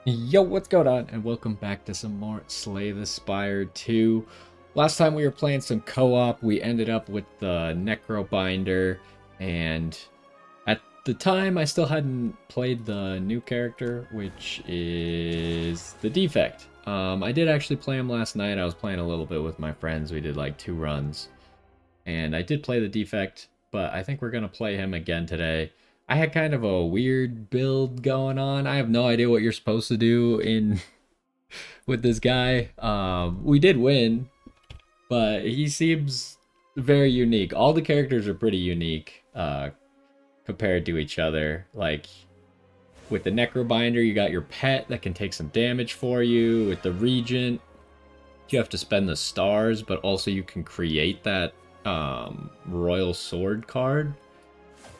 Yo, what's going on? And welcome back to some more Slay the Spire 2. Last time we were playing some co-op, we ended up with the Necrobinder, and at the time I still hadn't played the new character, which is the Defect. I did actually play him last night. I was playing a little bit with my friends. We did like 2 runs, and I did play the Defect, but I think we're gonna play him again today. I had kind of a weird build going on. I have no idea what you're supposed to do in with this guy. We did win, but he seems very unique. All the characters are pretty unique compared to each other. Like with the Necrobinder, you got your pet that can take some damage for you. With the Regent, you have to spend the stars, but also you can create that Royal Sword card.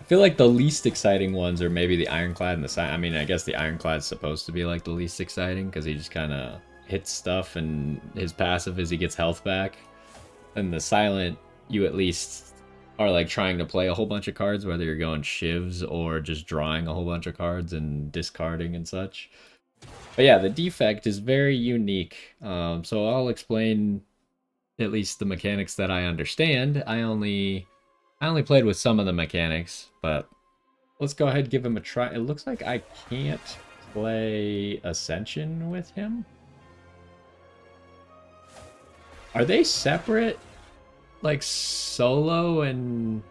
I feel like the least exciting ones are maybe the Ironclad and the Silent. I mean, I guess the Ironclad's supposed to be like the least exciting because he just kind of hits stuff and his passive is he gets health back. And the Silent, you at least are like trying to play a whole bunch of cards, whether you're going shivs or just drawing a whole bunch of cards and discarding and such. But yeah, the Defect is very unique. So I'll explain at least the mechanics that I understand. I only played with some of the mechanics, but let's go ahead and give him a try. It looks like I can't play Ascension with him. Are they separate, like solo and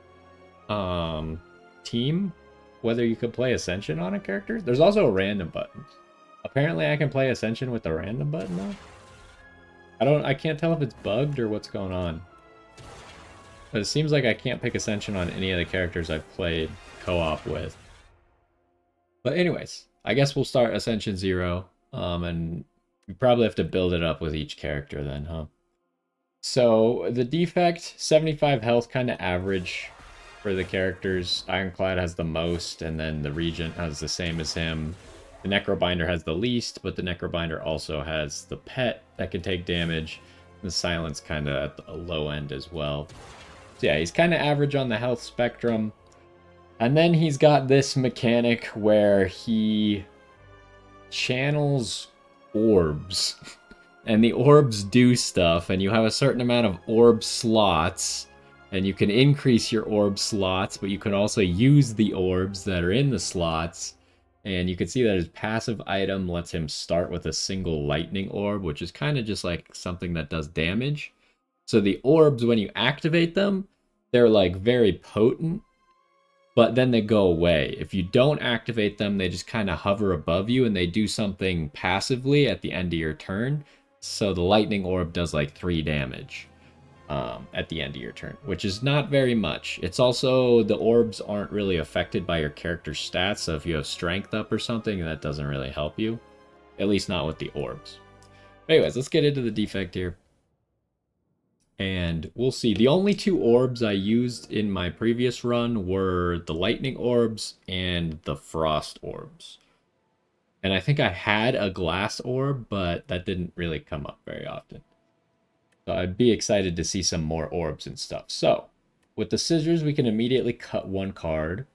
team? Whether you could play Ascension on a character? There's also a random button. Apparently I can play Ascension with the random button though. I can't tell if it's bugged or what's going on. But it seems like I can't pick Ascension on any of the characters I've played co-op with. But anyways, I guess we'll start Ascension 0. And we probably have to build it up with each character then, huh? So the Defect, 75 health, kind of average for the characters. Ironclad has the most, and then the Regent has the same as him. The Necrobinder has the least, but the Necrobinder also has the pet that can take damage. The Silence kind of at the low end as well. So yeah, he's kind of average on the health spectrum. And then he's got this mechanic where he channels orbs. And the orbs do stuff, and you have a certain amount of orb slots. And you can increase your orb slots, but you can also use the orbs that are in the slots. And you can see that his passive item lets him start with a single lightning orb, which is kind of just like something that does damage. So the orbs, when you activate them, they're like very potent, but then they go away. If you don't activate them, they just kind of hover above you and they do something passively at the end of your turn. So the lightning orb does like 3 damage at the end of your turn, which is not very much. It's also, the orbs aren't really affected by your character's stats, so if you have strength up or something, that doesn't really help you. At least not with the orbs. But anyways, let's get into the Defect here. And we'll see. The only 2 orbs I used in my previous run were the lightning orbs and the frost orbs. And I think I had a glass orb, but that didn't really come up very often. So I'd be excited to see some more orbs and stuff. So with the scissors, we can immediately cut 1 card.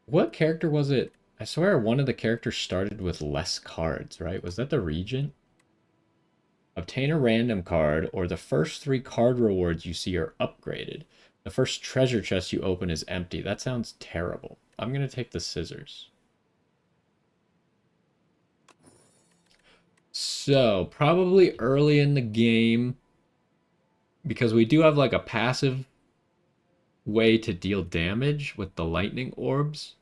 What character was it? I swear one of the characters started with less cards, right? Was that the Regent? Obtain a random card, or the first 3 card rewards you see are upgraded. The first treasure chest you open is empty. That sounds terrible. I'm going to take the scissors. So, probably early in the game, because we do have like a passive way to deal damage with the lightning orbs.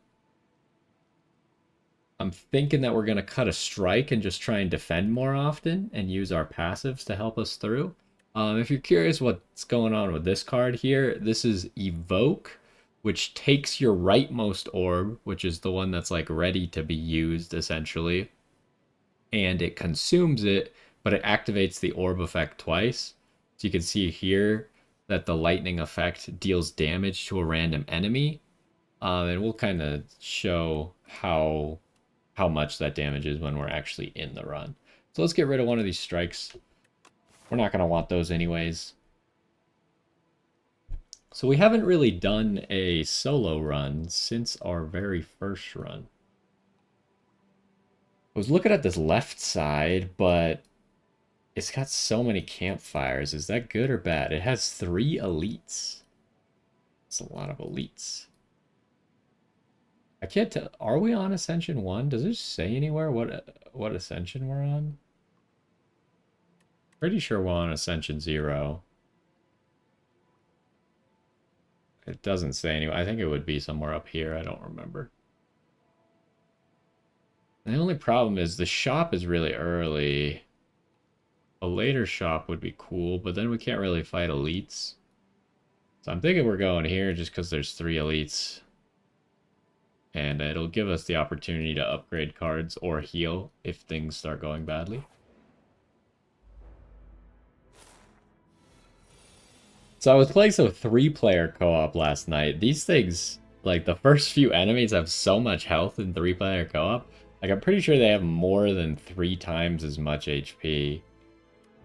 I'm thinking that we're going to cut a strike and just try and defend more often and use our passives to help us through. If you're curious what's going on with this card here, this is Evoke, which takes your rightmost orb, which is the one that's like ready to be used essentially, and it consumes it, but it activates the orb effect twice. So you can see here that the lightning effect deals damage to a random enemy. And we'll kind of show how much that damage is when we're actually in the run. So let's get rid of one of these strikes. We're not going to want those anyways. So we haven't really done a solo run since our very first run. I was looking at this left side, but it's got so many campfires. Is that good or bad? It has 3 elites. It's a lot of elites. I can't tell. Are we on Ascension 1? Does it say anywhere what Ascension we're on? Pretty sure we're on Ascension 0. It doesn't say anywhere. I think it would be somewhere up here. I don't remember. The only problem is the shop is really early. A later shop would be cool, but then we can't really fight elites. So I'm thinking we're going here just because there's 3 elites. And it'll give us the opportunity to upgrade cards or heal if things start going badly. So I was playing some 3-player co-op last night. These things, like the first few enemies have so much health in 3-player co-op. Like I'm pretty sure they have more than 3 times as much HP.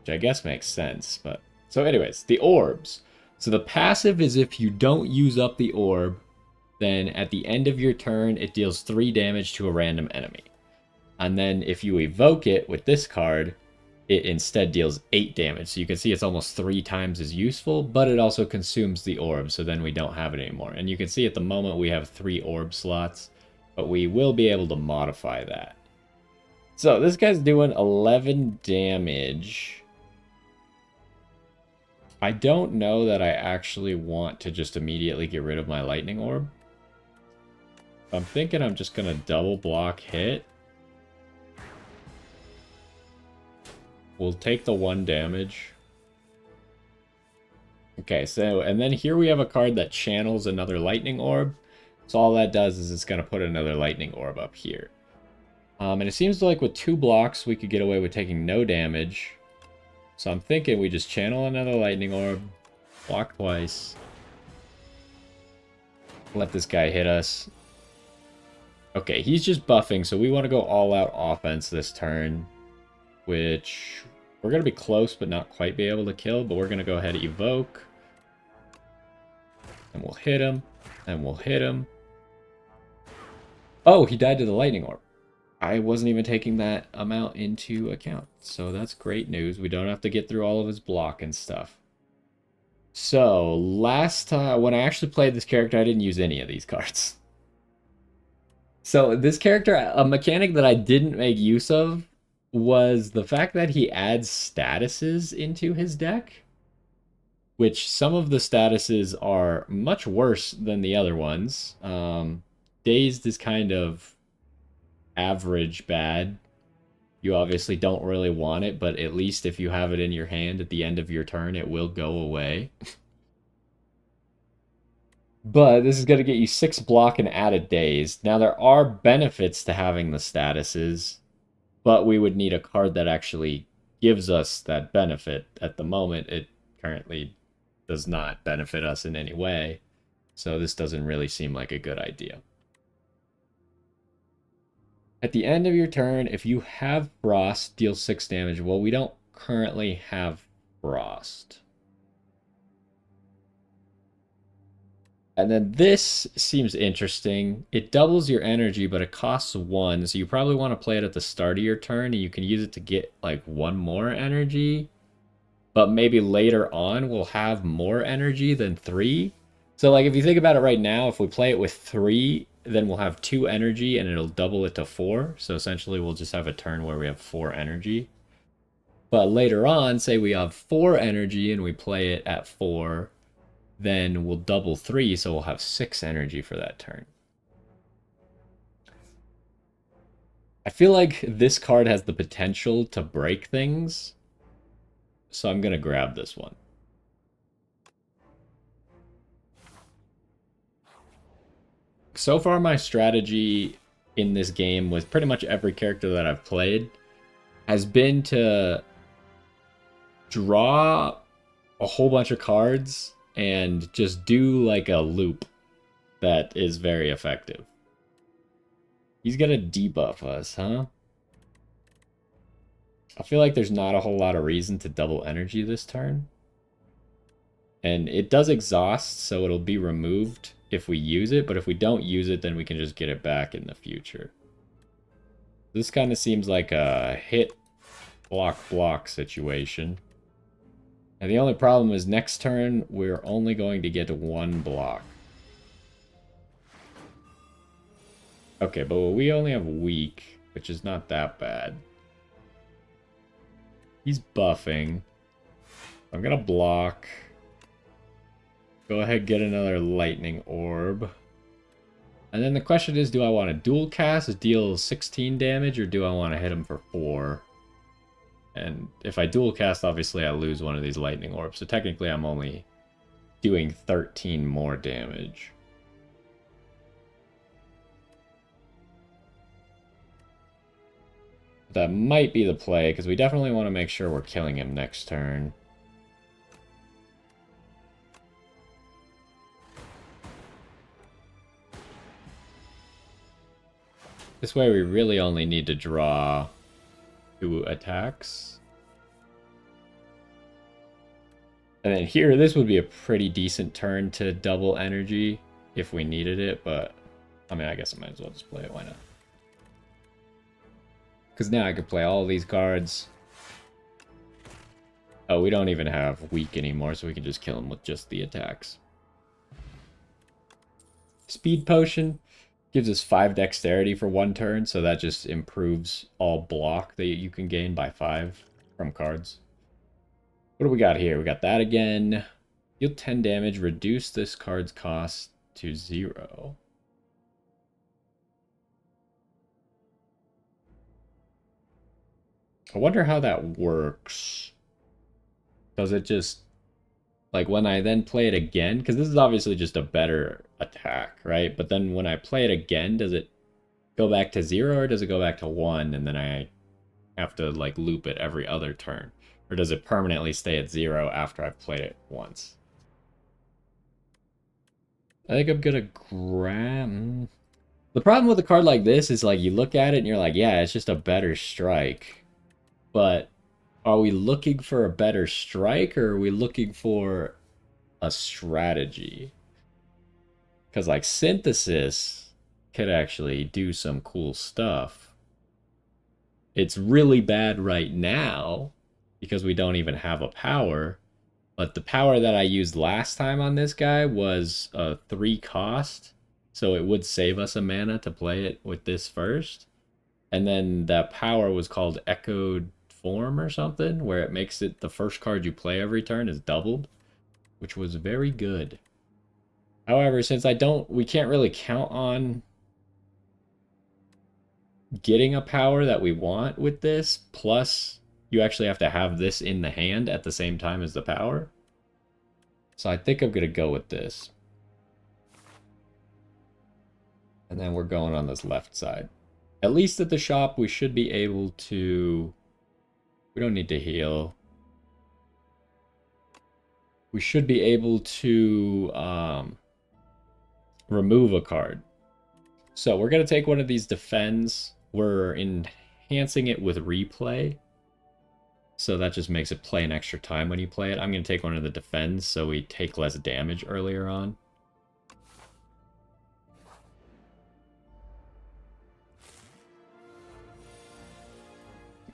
Which I guess makes sense, but... So anyways, the orbs. So the passive is if you don't use up the orb, then at the end of your turn, it deals 3 damage to a random enemy. And then if you evoke it with this card, it instead deals 8 damage. So you can see it's almost 3 times as useful, but it also consumes the orb, so then we don't have it anymore. And you can see at the moment we have 3 orb slots, but we will be able to modify that. So this guy's doing 11 damage. I don't know that I actually want to just immediately get rid of my lightning orb. I'm thinking I'm just going to double block hit. We'll take the 1 damage. Okay, so, and then here we have a card that channels another lightning orb. So all that does is it's going to put another lightning orb up here. And it seems like with 2 blocks, we could get away with taking no damage. So I'm thinking we just channel another lightning orb, block twice, let this guy hit us. Okay, he's just buffing, so we want to go all-out offense this turn, which we're going to be close but not quite be able to kill, but we're going to go ahead and evoke. And we'll hit him, and we'll hit him. Oh, he died to the lightning orb. I wasn't even taking that amount into account, so that's great news. We don't have to get through all of his block and stuff. So, last time, when I actually played this character, I didn't use any of these cards. So, this character, a mechanic that I didn't make use of was the fact that he adds statuses into his deck, which some of the statuses are much worse than the other ones. Dazed is kind of average bad. You obviously don't really want it, but at least if you have it in your hand at the end of your turn, it will go away. But this is going to get you 6 block and add a Dazed. Now there are benefits to having the statuses, but we would need a card that actually gives us that benefit. At the moment, it currently does not benefit us in any way, so this doesn't really seem like a good idea. At the end of your turn, if you have Frost, deal 6 damage. Well, we don't currently have Frost. And then this seems interesting. It doubles your energy, but it costs 1, so you probably want to play it at the start of your turn, and you can use it to get, like, 1 more energy. But maybe later on, we'll have more energy than 3. So, like, if you think about it right now, if we play it with 3... then we'll have 2 energy and it'll double it to 4. So essentially we'll just have a turn where we have 4 energy. But later on, say we have 4 energy and we play it at 4, then we'll double 3, so we'll have 6 energy for that turn. I feel like this card has the potential to break things, so I'm going to grab this one. So far, my strategy in this game with pretty much every character that I've played has been to draw a whole bunch of cards and just do like a loop that is very effective. He's gonna debuff us, huh? I feel like there's not a whole lot of reason to double energy this turn. And it does exhaust, so it'll be removed if we use it, but if we don't use it, then we can just get it back in the future. This kind of seems like a hit block situation. And the only problem is next turn, we're only going to get one block. Okay, but we only have weak, which is not that bad. He's buffing. I'm gonna block. Go ahead, get another lightning orb. And then the question is, do I want to dual cast, deal 16 damage, or do I want to hit him for 4? And if I dual cast, obviously I lose one of these lightning orbs. So technically I'm only doing 13 more damage. That might be the play, because we definitely want to make sure we're killing him next turn. This way we really only need to draw 2 attacks. And then here, this would be a pretty decent turn to double energy if we needed it, but I mean, I guess I might as well just play it, why not? Because now I could play all these cards. Oh, we don't even have weak anymore, so we can just kill him with just the attacks. Speed Potion gives us 5 dexterity for 1 turn, so that just improves all block that you can gain by 5 from cards. What do we got here? We got that again. Deal 10 damage, reduce this card's cost to 0. I wonder how that works. Does it just, like, when I then play it again, because this is obviously just a better attack, right? But then when I play it again, does it go back to 0 or does it go back to 1 and then I have to, like, loop it every other turn? Or does it permanently stay at 0 after I've played it once? I think I'm gonna grab... The problem with a card like this is, like, you look at it and you're like, yeah, it's just a better strike. But are we looking for a better strike or are we looking for a strategy? Because, like, Synthesis could actually do some cool stuff. It's really bad right now because we don't even have a power. But the power that I used last time on this guy was a 3 cost. So it would save us a mana to play it with this first. And then that power was called Echoed Form or something, where it makes it the first card you play every turn is doubled, which was very good. However, since we can't really count on getting a power that we want with this, plus you actually have to have this in the hand at the same time as the power. So I think I'm going to go with this. And then we're going on this left side. At least at the shop, we should be able to... We don't need to heal. We should be able to remove a card. So we're going to take one of these defends. We're enhancing it with replay. So that just makes it play an extra time when you play it. I'm going to take one of the defends so we take less damage earlier on.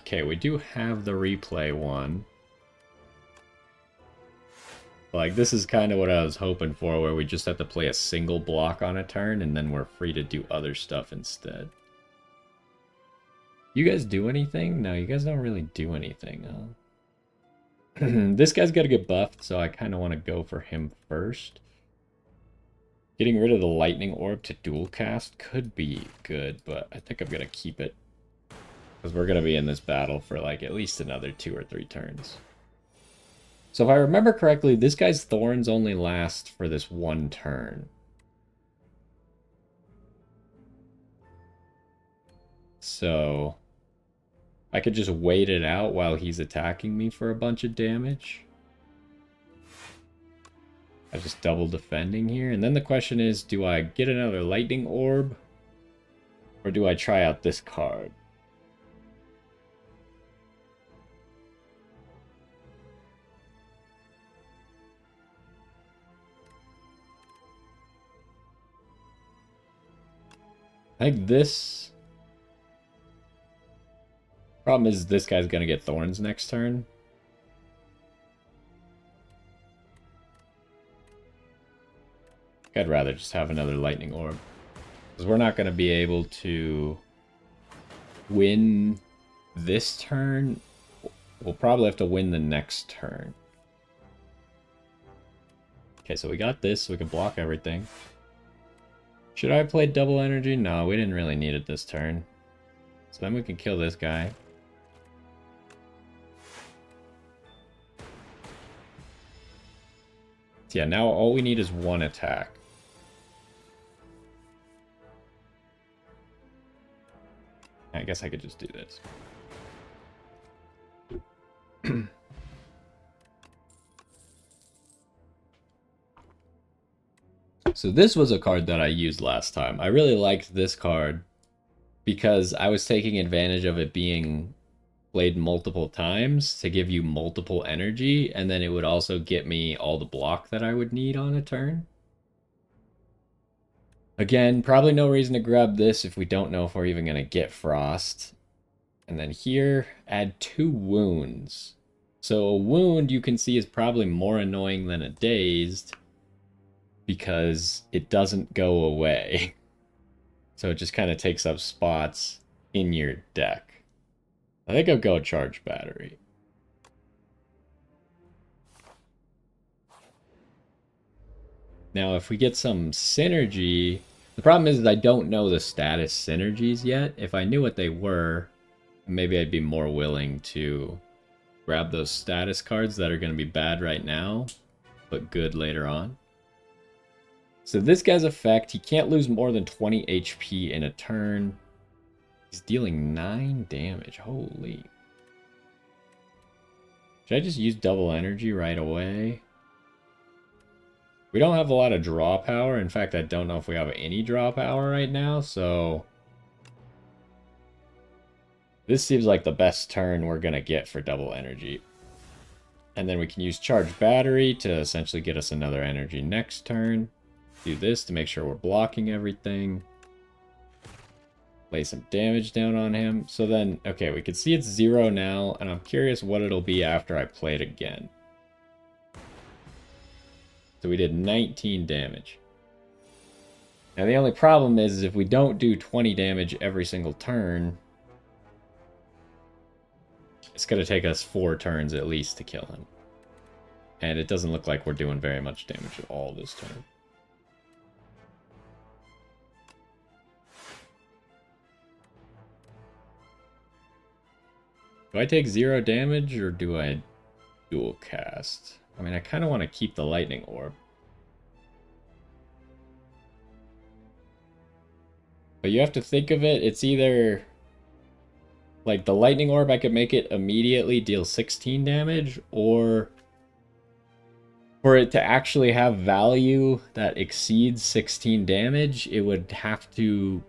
Okay, we do have the replay one. Like, this is kind of what I was hoping for, where we just have to play a single block on a turn, and then we're free to do other stuff instead. You guys do anything? No, you guys don't really do anything, huh? This guy's got to get buffed, so I kind of want to go for him first. Getting rid of the lightning orb to dual cast could be good, but I think I'm going to keep it. Because we're going to be in this battle for like at least another 2 or 3 turns. So if I remember correctly, this guy's thorns only last for this 1 turn. So I could just wait it out while he's attacking me for a bunch of damage. I just double defending here. And then the question is, do I get another lightning orb? Or do I try out this card? I think this Problem is this guy's gonna get thorns next turn. I'd rather just have another lightning orb. Because we're not gonna be able to win this turn. We'll probably have to win the next turn. Okay, so we got this, so we can block everything. Should I have played double energy? No, we didn't really need it this turn. So then we can kill this guy. So yeah, now all we need is one attack. I guess I could just do this. So this was a card that I used last time. I really liked this card because I was taking advantage of it being played multiple times to give you multiple energy, and then it would also get me all the block that I would need on a turn. Again, probably no reason to grab this if we don't know if we're even going to get Frost. And then here, add 2 wounds. So a wound you can see is probably more annoying than a dazed because it doesn't go away. So it just kind of takes up spots in your deck. I think I'll go charge battery. Now, if we get some synergy, the problem is I don't know the status synergies yet. If I knew what they were, maybe I'd be more willing to grab those status cards that are going to be bad right now, but good later on. So this guy's effect, he can't lose more than 20 HP in a turn. He's dealing 9 damage. Holy. Should I just use double energy right away? We don't have a lot of draw power. In fact, I don't know if we have any draw power right now, so this seems like the best turn we're going to get for double energy. And then we can use charge battery to essentially get us another energy next turn. Do this to make sure we're blocking everything. Lay some damage down on him. So then, okay, we can see it's 0 now, and I'm curious what it'll be after I play it again. So we did 19 damage. Now the only problem is if we don't do 20 damage every single turn, it's going to take us 4 turns at least to kill him. And it doesn't look like we're doing very much damage at all this turn. Do I take 0 damage or do I dual cast? I mean, I kind of want to keep the lightning orb. But you have to think of it, it's either like the lightning orb, I could make it immediately deal 16 damage, or for it to actually have value that exceeds 16 damage, it would have to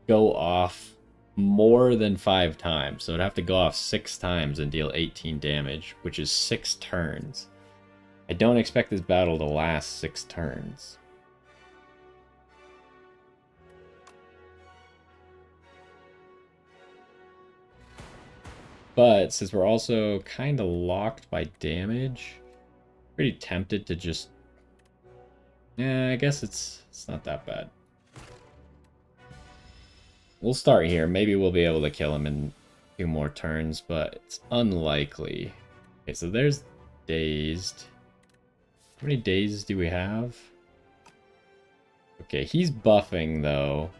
go off more than 5 times. So it'd have to go off 6 times and deal 18 damage, which is 6 turns. I don't expect this battle to last 6 turns. But since we're also kind of locked by damage, pretty tempted to just... Yeah, I guess it's not that bad. We'll start here. Maybe we'll be able to kill him in 2 more turns, but it's unlikely. Okay, so there's dazed. How many dazes do we have? Okay, he's buffing, though.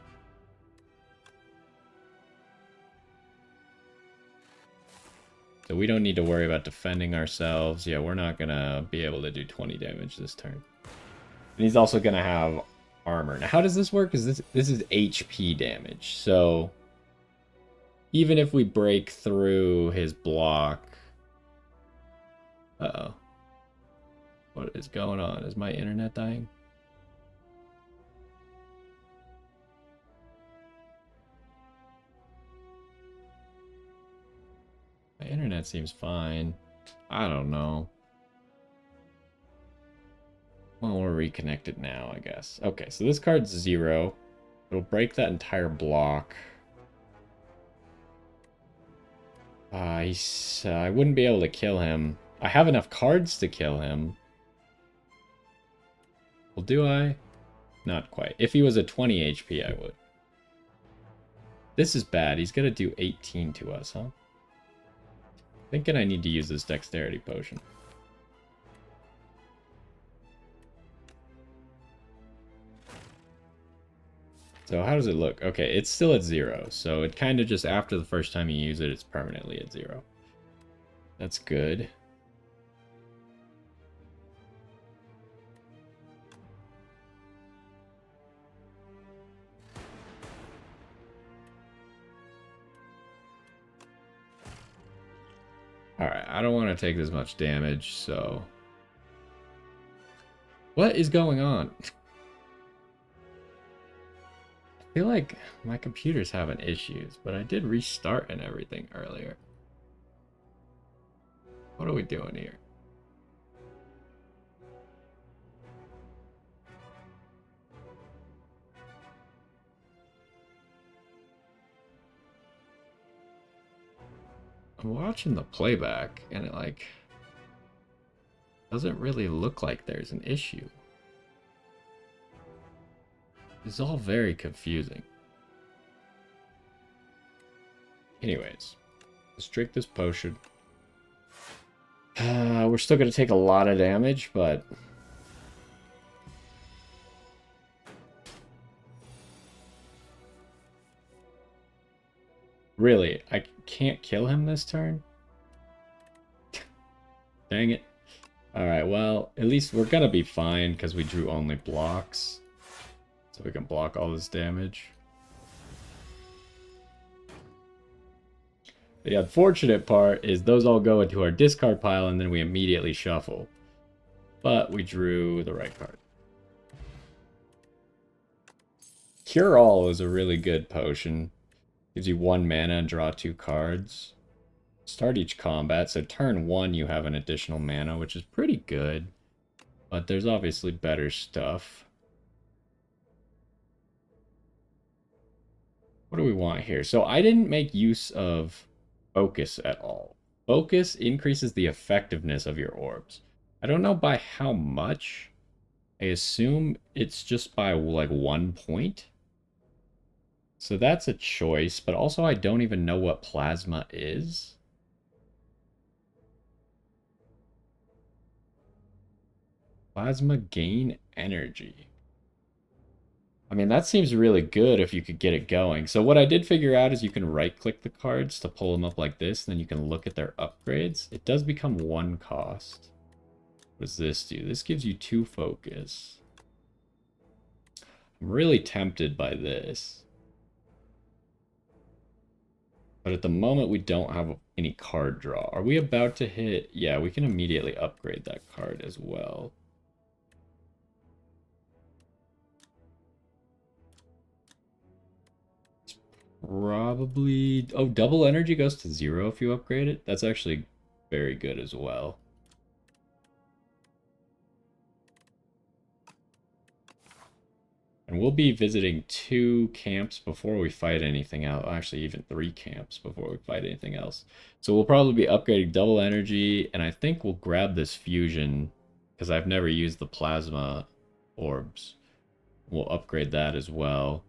So we don't need to worry about defending ourselves. Yeah, we're not going to be able to do 20 damage this turn. And he's also going to have armor. Now, how does this work? Because this is HP damage. So even if we break through his block... Uh-oh. What is going on? Is my internet dying? My internet seems fine. I don't know. Well, we're reconnected now, I guess. Okay, so this card's 0. It'll break that entire block. I wouldn't be able to kill him. I have enough cards to kill him. Well, do I? Not quite. If he was a 20 HP, I would. This is bad. He's going to do 18 to us, huh? Thinking I need to use this dexterity potion. So how does it look? Okay, it's still at 0. So it kind of just, after the first time you use it, it's permanently at 0. That's good. Alright, I don't want to take this much damage, so... What is going on? I feel like my computer's having issues, but I did restart and everything earlier. What are we doing here? I'm watching the playback, and it, like, doesn't really look like there's an issue. It's all very confusing. Anyways, let's drink this potion. We're still going to take a lot of damage, but... Really, I can't kill him this turn? Dang it. Alright, well, at least we're going to be fine because we drew only blocks. So we can block all this damage. The unfortunate part is those all go into our discard pile and then we immediately shuffle. But we drew the right card. Cure All is a really good potion. Gives you 1 mana and draw 2 cards. Start each combat, so turn 1 you have an additional mana, which is pretty good. But there's obviously better stuff. What do we want here? So I didn't make use of Focus at all. Focus increases the effectiveness of your orbs. I don't know by how much. I assume it's just by like 1 point. So that's a choice, but also I don't even know what plasma is. Plasma gain energy. I mean, that seems really good if you could get it going. So what I did figure out is you can right-click the cards to pull them up like this, and then you can look at their upgrades. It does become 1 cost. What does this do? This gives you 2 focus. I'm really tempted by this. But at the moment, we don't have any card draw. Are we about to hit? Yeah, we can immediately upgrade that card as well. Probably... Oh, double energy goes to 0 if you upgrade it. That's actually very good as well. And we'll be visiting 2 camps before we fight anything else. Actually, even 3 camps before we fight anything else. So we'll probably be upgrading double energy, and I think we'll grab this fusion, because I've never used the plasma orbs. We'll upgrade that as well.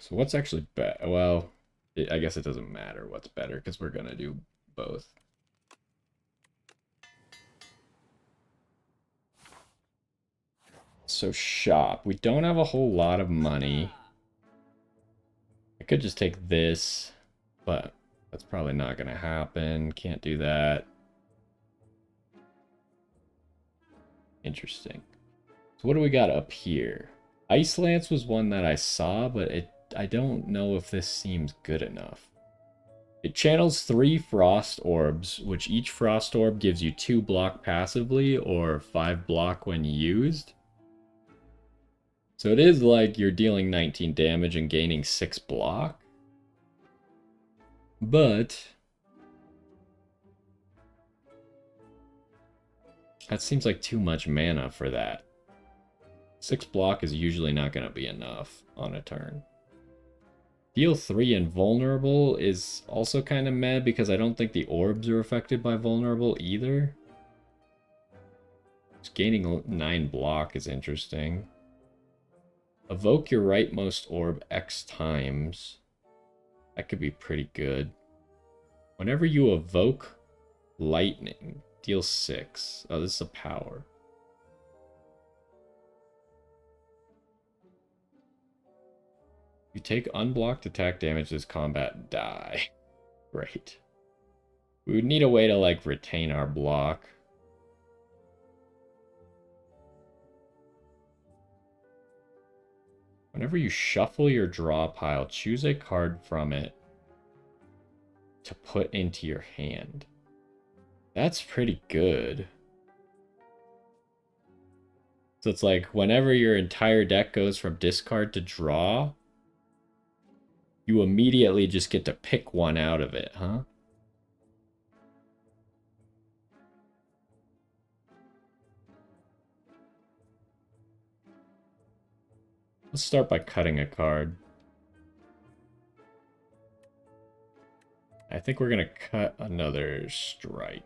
So what's actually better? Well, I guess it doesn't matter what's better because we're going to do both. So shop. We don't have a whole lot of money. I could just take this, but that's probably not going to happen. Can't do that. Interesting. So what do we got up here? Ice Lance was one that I saw, but I don't know if this seems good enough. It channels 3 Frost Orbs, which each Frost Orb gives you 2 block passively or 5 block when used. So it is like you're dealing 19 damage and gaining 6 block. But That seems like too much mana for that. 6 block is usually not going to be enough on a turn. Deal 3 invulnerable is also kind of meh because I don't think the orbs are affected by vulnerable either. Just gaining 9 block is interesting. Evoke your rightmost orb X times. That could be pretty good. Whenever you evoke lightning, deal 6. Oh, this is a power. You take unblocked attack damage this combat, die. Great. We would need a way to, like, retain our block. Whenever you shuffle your draw pile, choose a card from it to put into your hand. That's pretty good. So it's like, whenever your entire deck goes from discard to draw, you immediately just get to pick one out of it, huh? Let's start by cutting a card. I think we're going to cut another strike.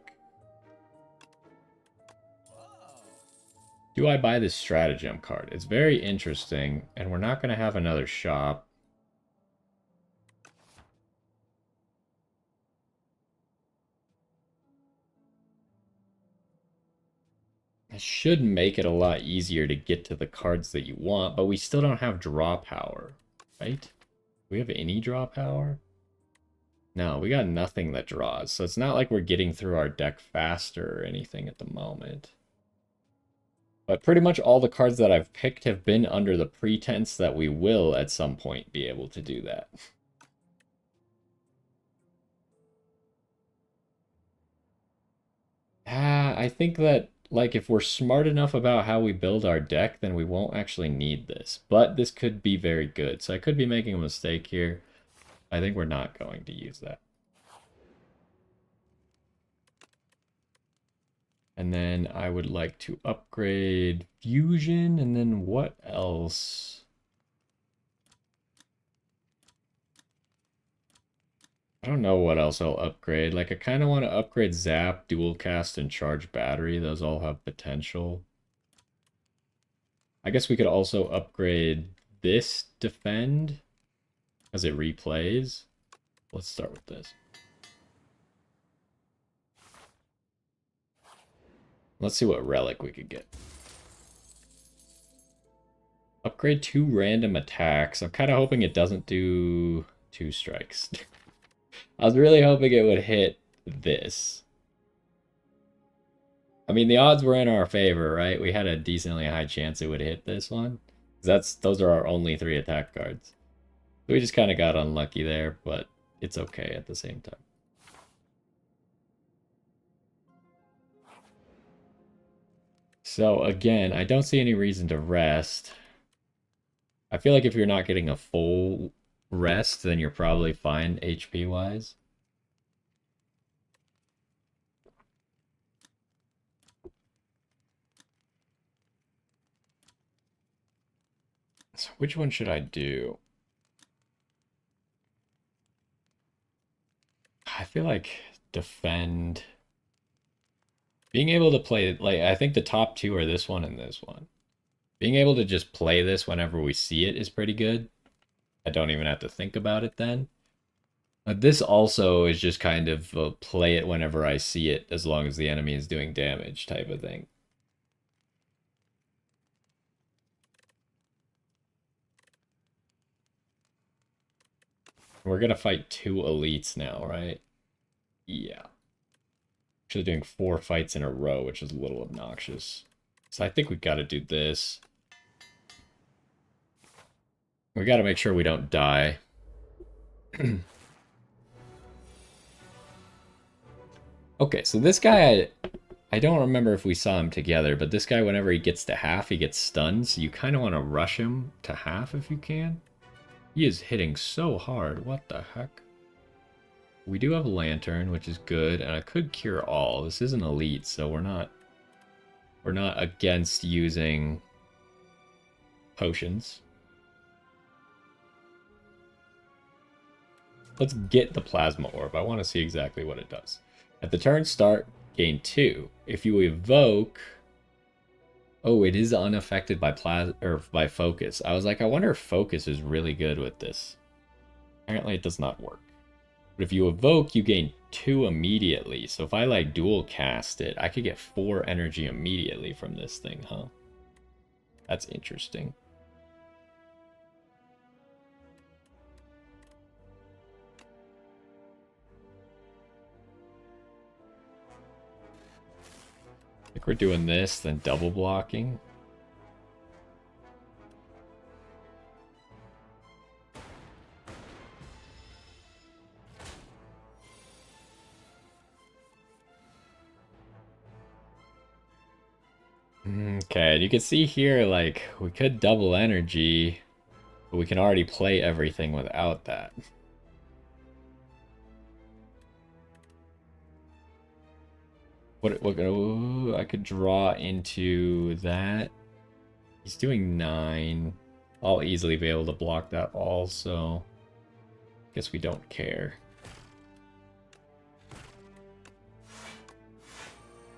Do I buy this stratagem card? It's very interesting, and we're not going to have another shop. It should make it a lot easier to get to the cards that you want, but we still don't have draw power, right? Do we have any draw power? No, we got nothing that draws, so it's not like we're getting through our deck faster or anything at the moment. But pretty much all the cards that I've picked have been under the pretense that we will at some point be able to do that. I think that, like, if we're smart enough about how we build our deck, then we won't actually need this. But this could be very good. So I could be making a mistake here. I think we're not going to use that. And then I would like to upgrade Fusion, and then what else? I don't know what else I'll upgrade. Like, I kind of want to upgrade Zap, Dual Cast, and Charge Battery. Those all have potential. I guess we could also upgrade this Defend, as it replays. Let's start with this. Let's see what relic we could get. Upgrade 2 random attacks. I'm kind of hoping it doesn't do 2 strikes. I was really hoping it would hit this. I mean, the odds were in our favor, right? We had a decently high chance it would hit this one. Those are our only 3 attack cards. We just kind of got unlucky there, but it's okay at the same time. So again, I don't see any reason to rest. I feel like if you're not getting a full rest, then you're probably fine HP-wise. So which one should I do? I feel like Defend. Being able to play, like, I think the top 2 are this one and this one. Being able to just play this whenever we see it is pretty good. I don't even have to think about it then. This also is just kind of play it whenever I see it, as long as the enemy is doing damage type of thing. We're gonna fight 2 elites now, right? Yeah. Actually doing 4 fights in a row, which is a little obnoxious. So I think we gotta do this. We gotta make sure we don't die. Okay, so this guy, I don't remember if we saw him together, but this guy, whenever he gets to half, he gets stunned, so you kind of want to rush him to half if you can. He is hitting so hard, what the heck? We do have a Lantern, which is good, and I could cure all. This is an elite, so we're not We're not against using potions. Let's get the plasma orb. I want to see exactly what it does. At the turn start, gain 2. If you evoke... Oh, it is unaffected by by focus. I was like, I wonder if focus is really good with this. Apparently it does not work. But if you evoke, you gain 2 immediately. So if I like dual cast it, I could get 4 energy immediately from this thing, huh? That's interesting. I think we're doing this, then double blocking. Okay, you can see here, like, we could double energy, but we can already play everything without that. What I could draw into that. He's doing 9. I'll easily be able to block that also. Guess we don't care.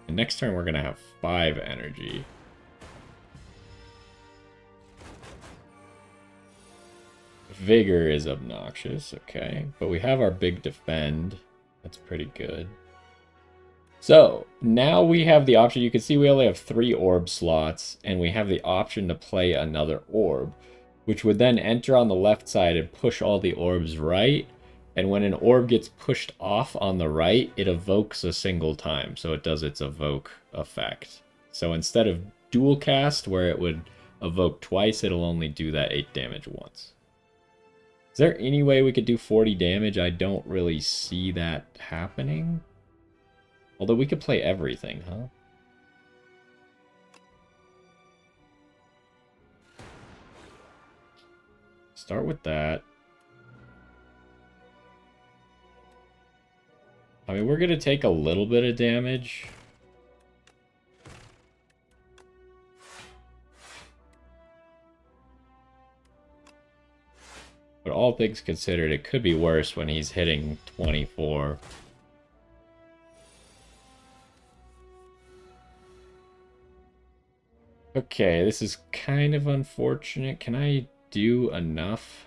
And next turn we're gonna have 5 energy. Vigor is obnoxious, okay. But we have our big defend. That's pretty good. So, now we have the option. You can see we only have 3 orb slots, and we have the option to play another orb, which would then enter on the left side and push all the orbs right. And when an orb gets pushed off on the right, it evokes a single time. So it does its evoke effect. So instead of dual cast, where it would evoke twice, it'll only do that 8 damage once. Is there any way we could do 40 damage? I don't really see that happening. Although we could play everything, huh? Start with that. I mean, we're going to take a little bit of damage. But all things considered, it could be worse when he's hitting 24. Okay, this is kind of unfortunate. Can I do enough?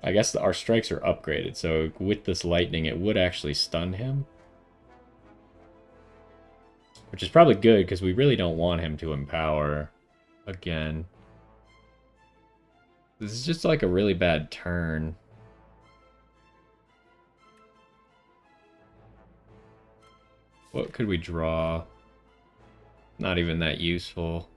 I guess our strikes are upgraded, so with this lightning, it would actually stun him. Which is probably good, because we really don't want him to empower again. This is just like a really bad turn. What could we draw? Not even that useful.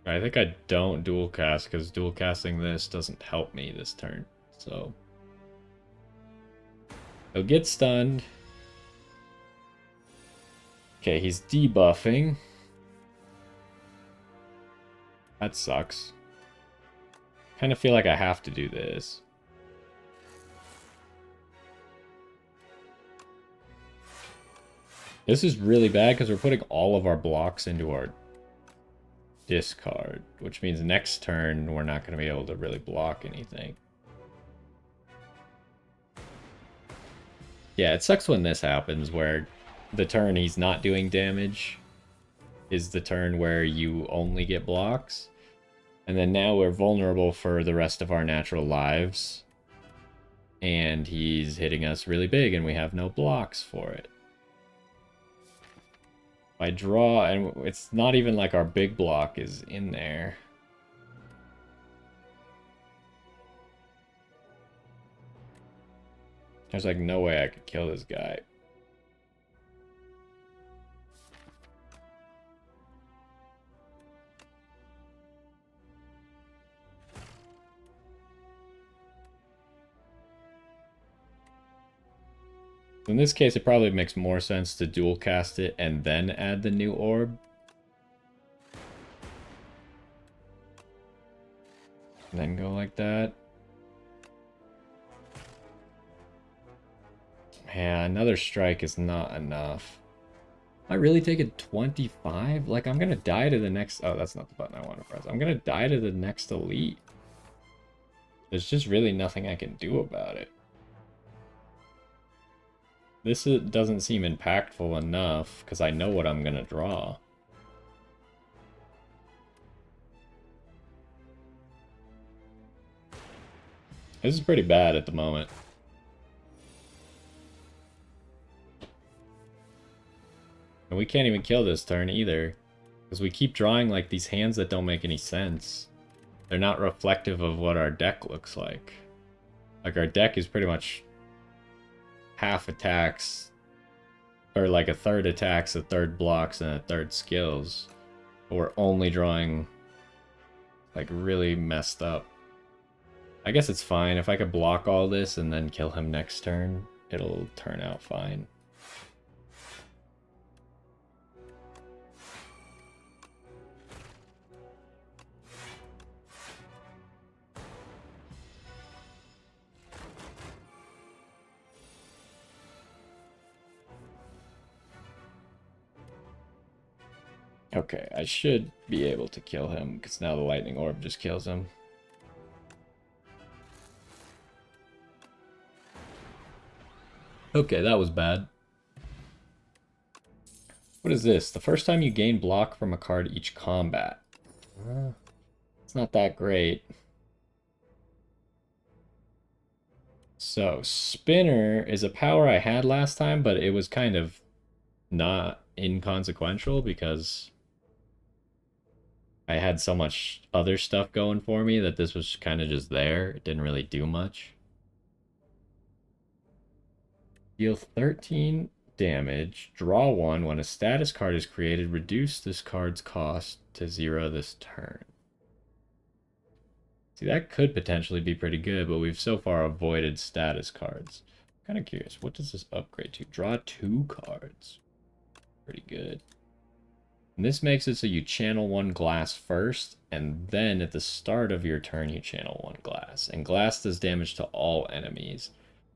I think I don't dual cast, because dual casting this doesn't help me this turn. So he'll get stunned. Okay, he's debuffing. That sucks. Kind of feel like I have to do this. This is really bad because we're putting all of our blocks into our discard, which means next turn we're not going to be able to really block anything. Yeah, it sucks when this happens, where the turn he's not doing damage is the turn where you only get blocks. And then now we're vulnerable for the rest of our natural lives. And he's hitting us really big and we have no blocks for it. If I draw, and it's not even like our big block is in there. There's like no way I could kill this guy. In this case, it probably makes more sense to dual cast it and then add the new orb. And then go like that. Yeah, another strike is not enough. I really take it 25? Like, I'm gonna die to the next... Oh, that's not the button I want to press. I'm gonna die to the next elite. There's just really nothing I can do about it. This doesn't seem impactful enough, because I know what I'm gonna draw. This is pretty bad at the moment. And we can't even kill this turn either. Because we keep drawing like these hands that don't make any sense. They're not reflective of what our deck looks like. Like our deck is pretty much half attacks. Or like a third attacks, a third blocks, and a third skills. But we're only drawing like really messed up. I guess it's fine. If I could block all this and then kill him next turn, it'll turn out fine. Okay, I should be able to kill him, because now the lightning orb just kills him. Okay, that was bad. What is this? The first time you gain block from a card each combat. It's not that great. So, Spinner is a power I had last time, but it was kind of not inconsequential because I had so much other stuff going for me that this was kind of just there. It didn't really do much. Deal 13 damage. Draw 1. When a status card is created, reduce this card's cost to 0 this turn. See, that could potentially be pretty good, but we've so far avoided status cards. I'm kind of curious. What does this upgrade to? Draw 2 cards. Pretty good. And this makes it so you channel 1 glass first, and then at the start of your turn you channel 1 glass. And glass does damage to all enemies.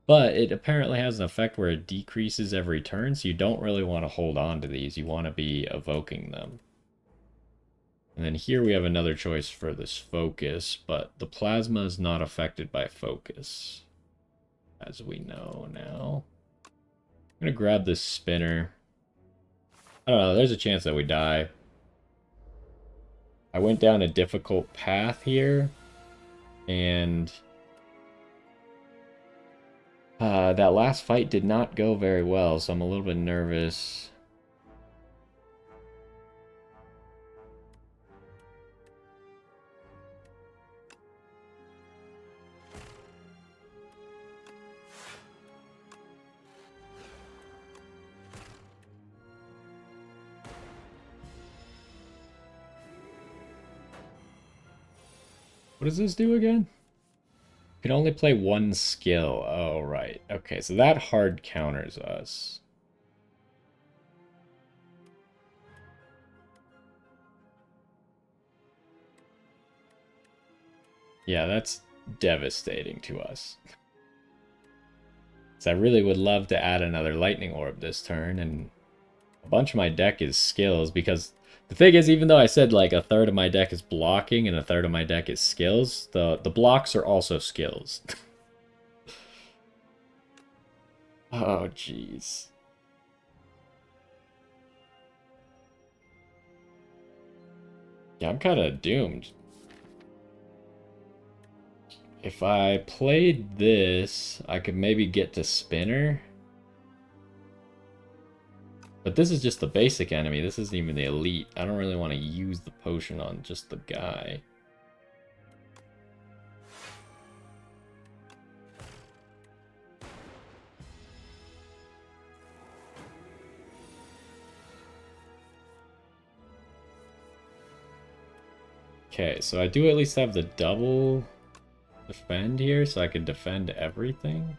But it apparently has an effect where it decreases every turn, so you don't really want to hold on to these. You want to be evoking them. And then here we have another choice for this focus, but the plasma is not affected by focus, as we know now. I'm going to grab this spinner. I don't know, there's a chance that we die. I went down a difficult path here, and that last fight did not go very well, so I'm a little bit nervous. What does this do again? You can only play 1 skill. Oh, right. Okay, so that hard counters us. Yeah, that's devastating to us. So I really would love to add another lightning orb this turn, and a bunch of my deck is skills, because the thing is, even though I said like a third of my deck is blocking and a third of my deck is skills, the blocks are also skills. Oh, jeez. Yeah, I'm kind of doomed. If I played this, I could maybe get to Spinner. But this is just the basic enemy. This isn't even the elite. I don't really want to use the potion on just the guy. Okay, so I do at least have the double defend here, so I can defend everything.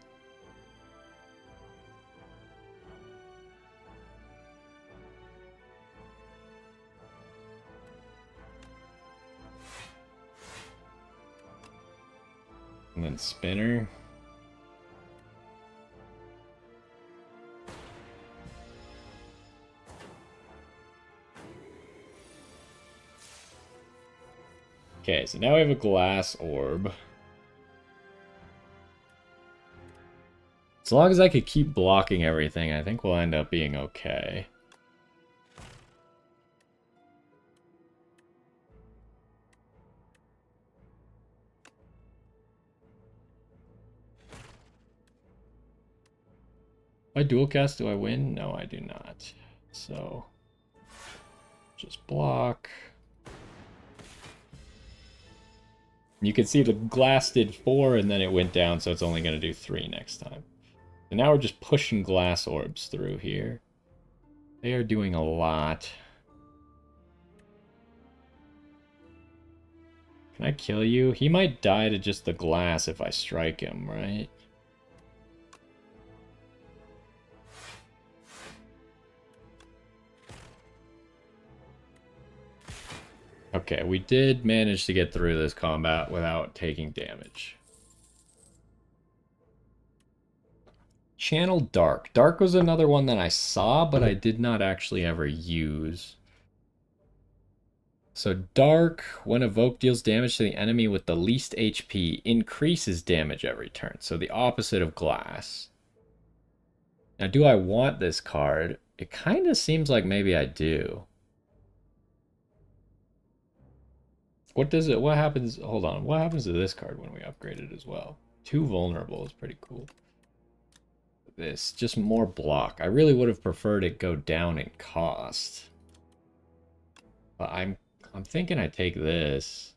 And then spinner. Okay, so now we have a glass orb. As long as I could keep blocking everything, I think we'll end up being okay. If I dual cast, do I win? No, I do not. So, just block. You can see the glass did 4 and then it went down, so it's only going to do 3 next time. And now we're just pushing glass orbs through here. They are doing a lot. Can I kill you? He might die to just the glass if I strike him, right? Okay, we did manage to get through this combat without taking damage. Channel Dark. Dark was another one that I saw, but I did not actually ever use. So Dark, when evoked, deals damage to the enemy with the least HP, increases damage every turn. So the opposite of Glass. Now, do I want this card? It kind of seems like maybe I do. What does it, what happens, hold on, what happens to this card when we upgrade it as well? 2 vulnerable is pretty cool. This, just more block. I really would have preferred it go down in cost. But I'm thinking I take this.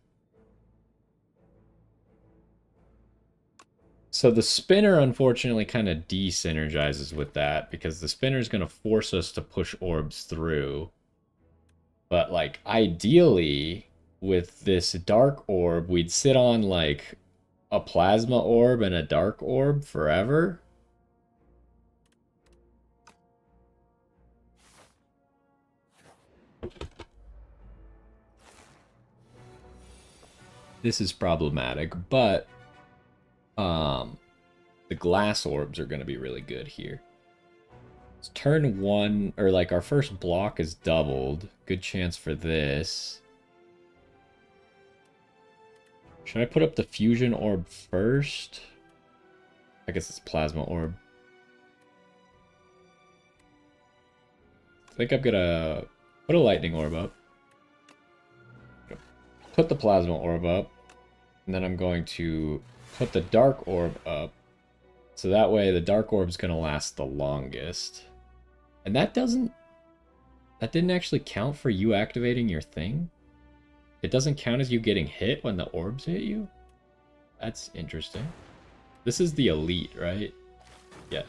So the spinner, unfortunately, kind of de-synergizes with that, because the spinner is going to force us to push orbs through. But, like, ideally, with this dark orb, we'd sit on, like, a plasma orb and a dark orb forever. This is problematic, but the glass orbs are going to be really good here. It's turn 1, or like our first block is doubled. Good chance for this. Should I put up the fusion orb first? I guess it's plasma orb. I think I'm gonna put a lightning orb up. Put the plasma orb up. And then I'm going to put the dark orb up. So that way the dark orb's gonna last the longest. And that didn't actually count for you activating your thing? It doesn't count as you getting hit when the orbs hit you? That's interesting. This is the elite, right? Yes.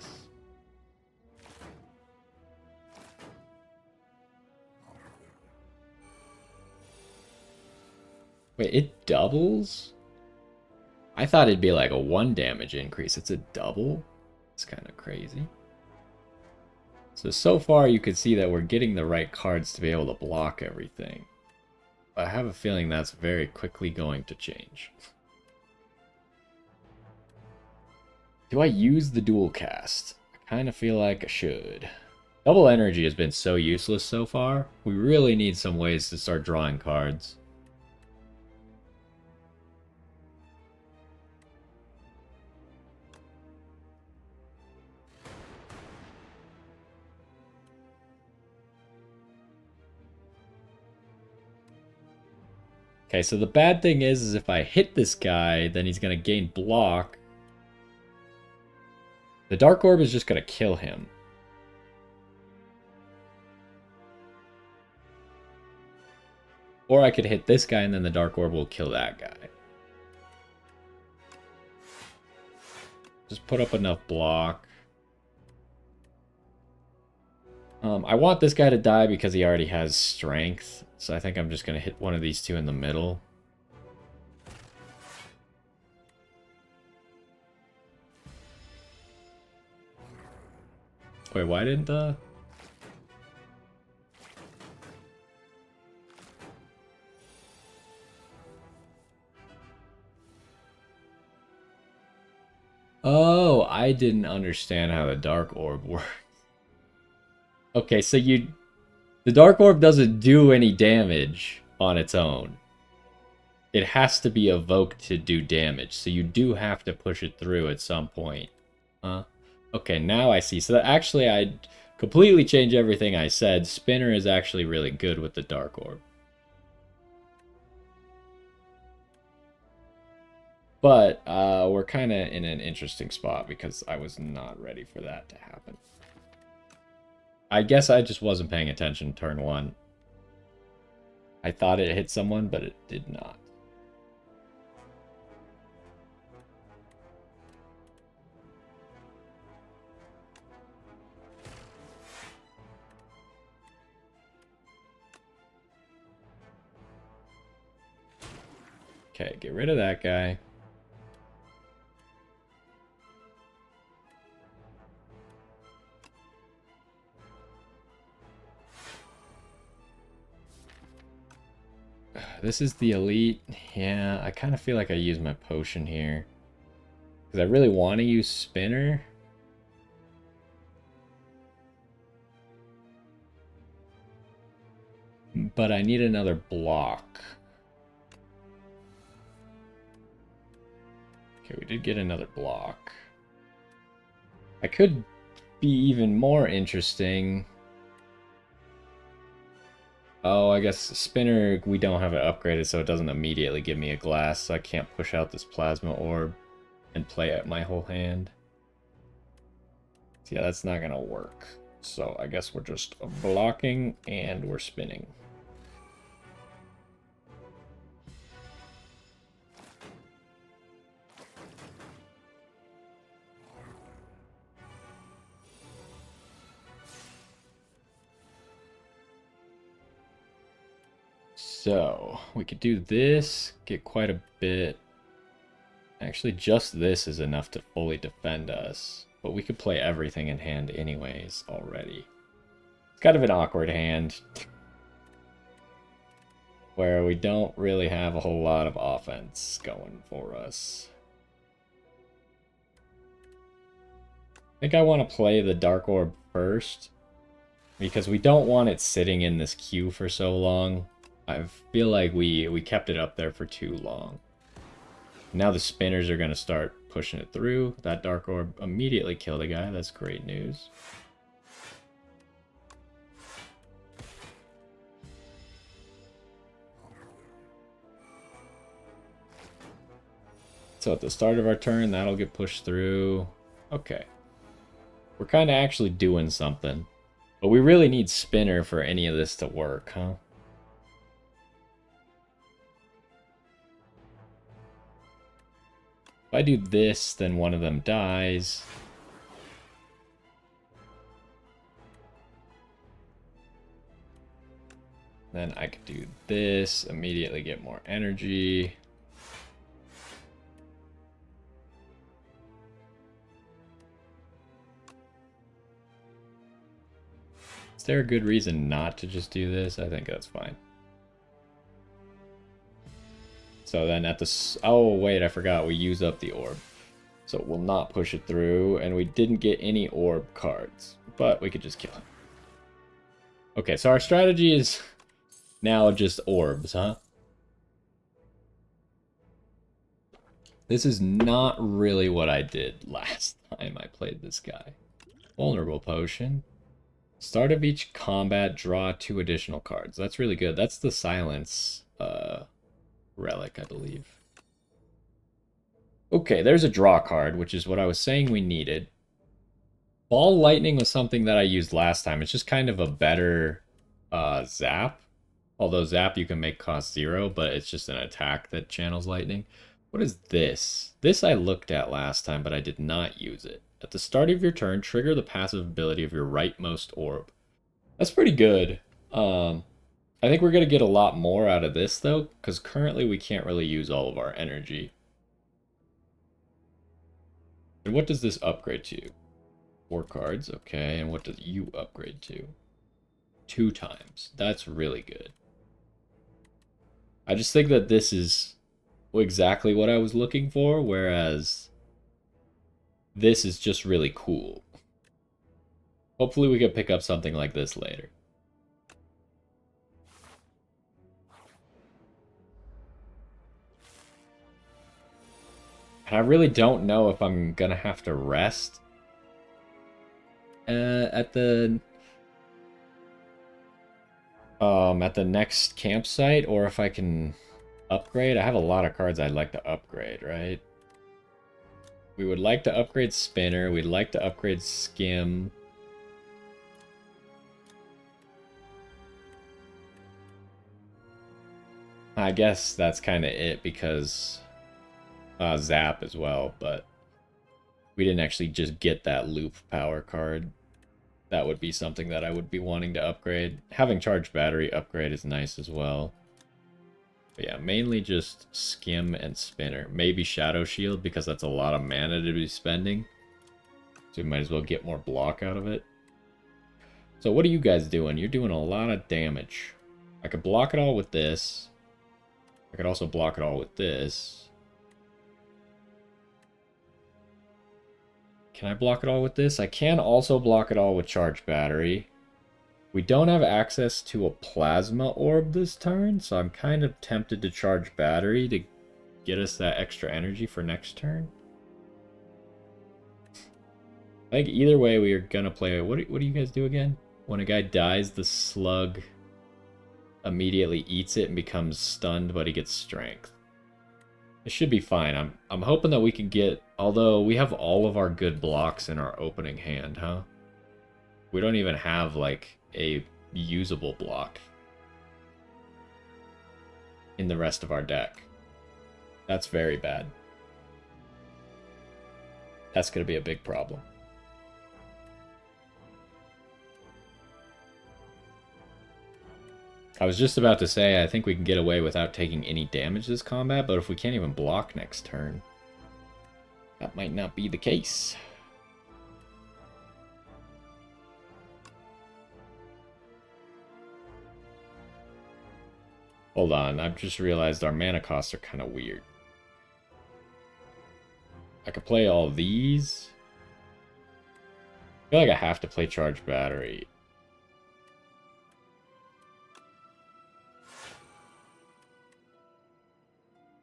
Wait, it doubles? I thought it'd be like a 1 damage increase. It's a double? It's kind of crazy. So far you can see that we're getting the right cards to be able to block everything. But I have a feeling that's very quickly going to change. Do I use the dual cast? I kind of feel like I should. Double energy has been so useless so far. We really need some ways to start drawing cards. Okay, so the bad thing is if I hit this guy, then he's going to gain block. The Dark Orb is just going to kill him. Or I could hit this guy and then the Dark Orb will kill that guy. Just put up enough block. I want this guy to die because he already has strength. So I think I'm just going to hit one of these two in the middle. Wait, why didn't the... I didn't understand how the Dark Orb works. Okay, so the Dark Orb doesn't do any damage on its own. It has to be evoked to do damage, so you do have to push it through at some point. Huh? Okay, now I see. So that actually, I completely changed everything I said. Spinner is actually really good with the Dark Orb. But we're kind of in an interesting spot because I was not ready for that to happen. I guess I just wasn't paying attention turn one. I thought it hit someone, but it did not. Okay, get rid of that guy. This is the elite. Yeah, I kind of feel like I use my potion here. Because I really want to use Spinner. But I need another block. Okay, we did get another block. I could be even more interesting. Oh, I guess Spinner, we don't have it upgraded, so it doesn't immediately give me a glass, so I can't push out this Plasma Orb and play out my whole hand. So yeah, that's not going to work. So I guess we're just blocking and we're spinning. So, we could do this, get quite a bit. Actually, just this is enough to fully defend us. But we could play everything in hand anyways already. It's kind of an awkward hand. Where we don't really have a whole lot of offense going for us. I think I want to play the Dark Orb first. Because we don't want it sitting in this queue for so long. I feel like we kept it up there for too long. Now the spinners are going to start pushing it through. That Dark Orb immediately killed a guy. That's great news. So at the start of our turn, that'll get pushed through. Okay. We're kind of actually doing something. But we really need Spinner for any of this to work, huh? If I do this, then one of them dies. Then I could do this, immediately get more energy. Is there a good reason not to just do this? I think that's fine. So then at the... Oh, wait, I forgot. We use up the orb. So we'll not push it through. And we didn't get any orb cards. But we could just kill him. Okay, so our strategy is now just orbs, huh? This is not really what I did last time I played this guy. Vulnerable potion. Start of each combat, draw 2 additional cards. That's really good. That's the silence relic, I believe. Okay, there's a draw card, which is what I was saying we needed. Ball Lightning was something that I used last time. It's just kind of a better zap. Although zap you can make cost 0, but it's just an attack that channels lightning. What is this? This I looked at last time, but I did not use it. At the start of your turn, trigger the passive ability of your rightmost orb. That's pretty good. I think we're going to get a lot more out of this, though, because currently we can't really use all of our energy. And what does this upgrade to? 4 cards, okay. And what does you upgrade to? 2 times. That's really good. I just think that this is exactly what I was looking for, whereas this is just really cool. Hopefully we can pick up something like this later. And I really don't know if I'm gonna have to rest at the next campsite, or if I can upgrade. I have a lot of cards I'd like to upgrade, right? We would like to upgrade Spinner. We'd like to upgrade Skim. I guess that's kind of it, because Zap as well, but we didn't actually just get that loop power card. That would be something that I would be wanting to upgrade. Having charged battery upgrade is nice as well. But yeah, mainly just Skim and Spinner. Maybe Shadow Shield, because that's a lot of mana to be spending. So we might as well get more block out of it. So what are you guys doing? You're doing a lot of damage. I could block it all with this. I could also block it all with this. Can I block it all with this? I can also block it all with charged battery. We don't have access to a plasma orb this turn, so I'm kind of tempted to charge battery to get us that extra energy for next turn. I think either way we are gonna play. What do you guys do again? When a guy dies, the slug immediately eats it and becomes stunned, but he gets strength. It should be fine. I'm hoping that we can get, although we have all of our good blocks in our opening hand, huh? We don't even have like a usable block in the rest of our deck. That's very bad. That's going to be a big problem. I was just about to say, I think we can get away without taking any damage this combat, but if we can't even block next turn, that might not be the case. Hold on, I've just realized our mana costs are kind of weird. I could play all these. I feel like I have to play charged battery.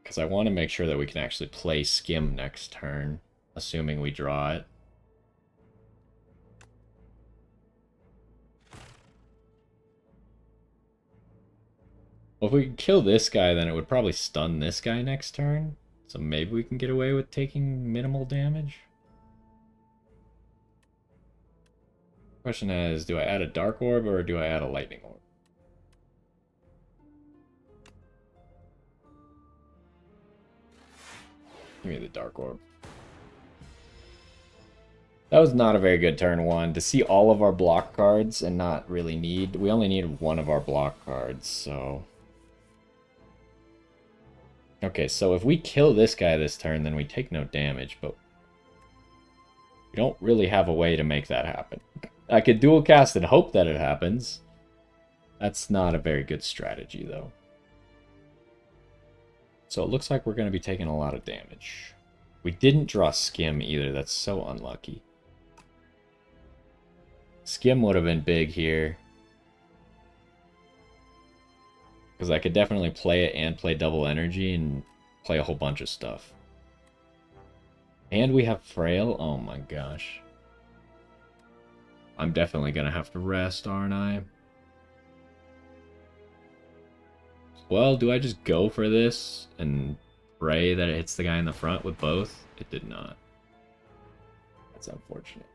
Because I want to make sure that we can actually play Skim next turn, assuming we draw it. Well, if we could kill this guy, then it would probably stun this guy next turn. So maybe we can get away with taking minimal damage. Question is, do I add a Dark Orb or do I add a Lightning Orb? Give me the Dark Orb. That was not a very good turn one. To see all of our block cards and not really need... We only need one of our block cards, so... Okay, so if we kill this guy this turn, then we take no damage, but... We don't really have a way to make that happen. I could dual cast and hope that it happens. That's not a very good strategy, though. So it looks like we're going to be taking a lot of damage. We didn't draw Skim either. That's so unlucky. Skim would have been big here. Because I could definitely play it and play double energy and play a whole bunch of stuff. And we have Frail. Oh my gosh. I'm definitely going to have to rest, aren't I? Well, do I just go for this and pray that it hits the guy in the front with both? It did not. That's unfortunate.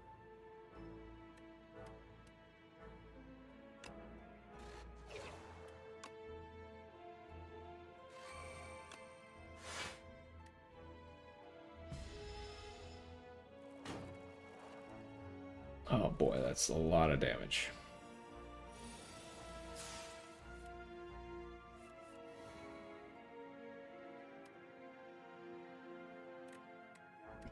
Oh boy, that's a lot of damage.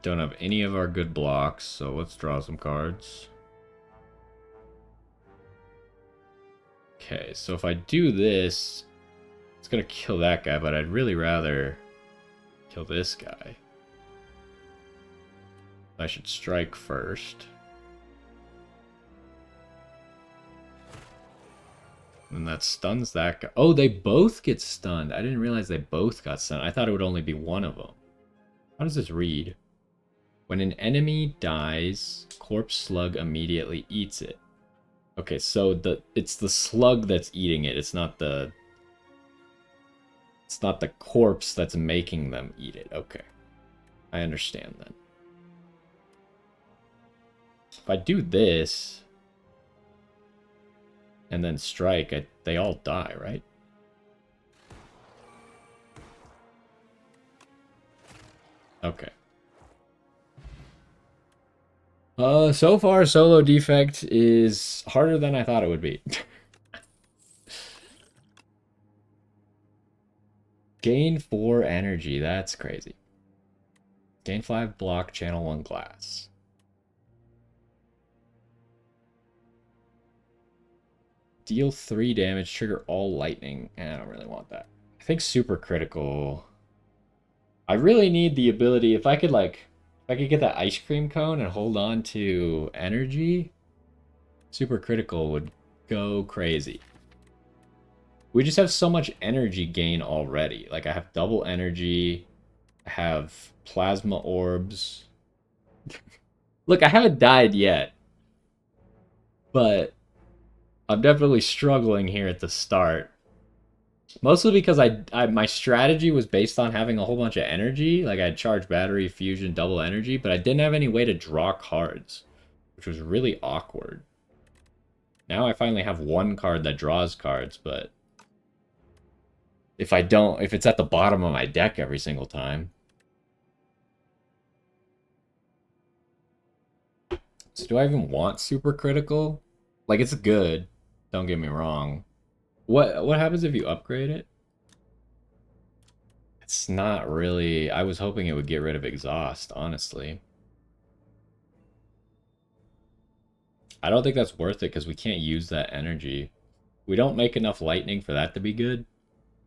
Don't have any of our good blocks, so let's draw some cards. Okay, so if I do this, it's gonna kill that guy, but I'd really rather kill this guy. I should strike first. And that stuns that guy. Oh, they both get stunned. I didn't realize they both got stunned. I thought it would only be one of them. How does this read? When an enemy dies, corpse slug immediately eats it. Okay, so it's the slug that's eating it. It's not the corpse that's making them eat it. Okay. I understand then. If I do this and then strike, they all die, right? Okay. So far, solo Defect is harder than I thought it would be. Gain 4 energy, that's crazy. Gain 5 block, channel 1 glass. Deal 3 damage, trigger all lightning. I don't really want that. I think super critical. I really need the ability, if I could get that ice cream cone and hold on to energy, super critical would go crazy. We just have so much energy gain already. Like, I have double energy, I have plasma orbs. Look, I haven't died yet, but I'm definitely struggling here at the start. Mostly because my strategy was based on having a whole bunch of energy. Like, I had charge, battery, fusion, double energy, but I didn't have any way to draw cards, which was really awkward. Now I finally have one card that draws cards, but if it's at the bottom of my deck every single time. So do I even want super critical? Like, it's good, don't get me wrong. What happens if you upgrade it? It's not really... I was hoping it would get rid of exhaust, honestly. I don't think that's worth it because we can't use that energy. We don't make enough lightning for that to be good.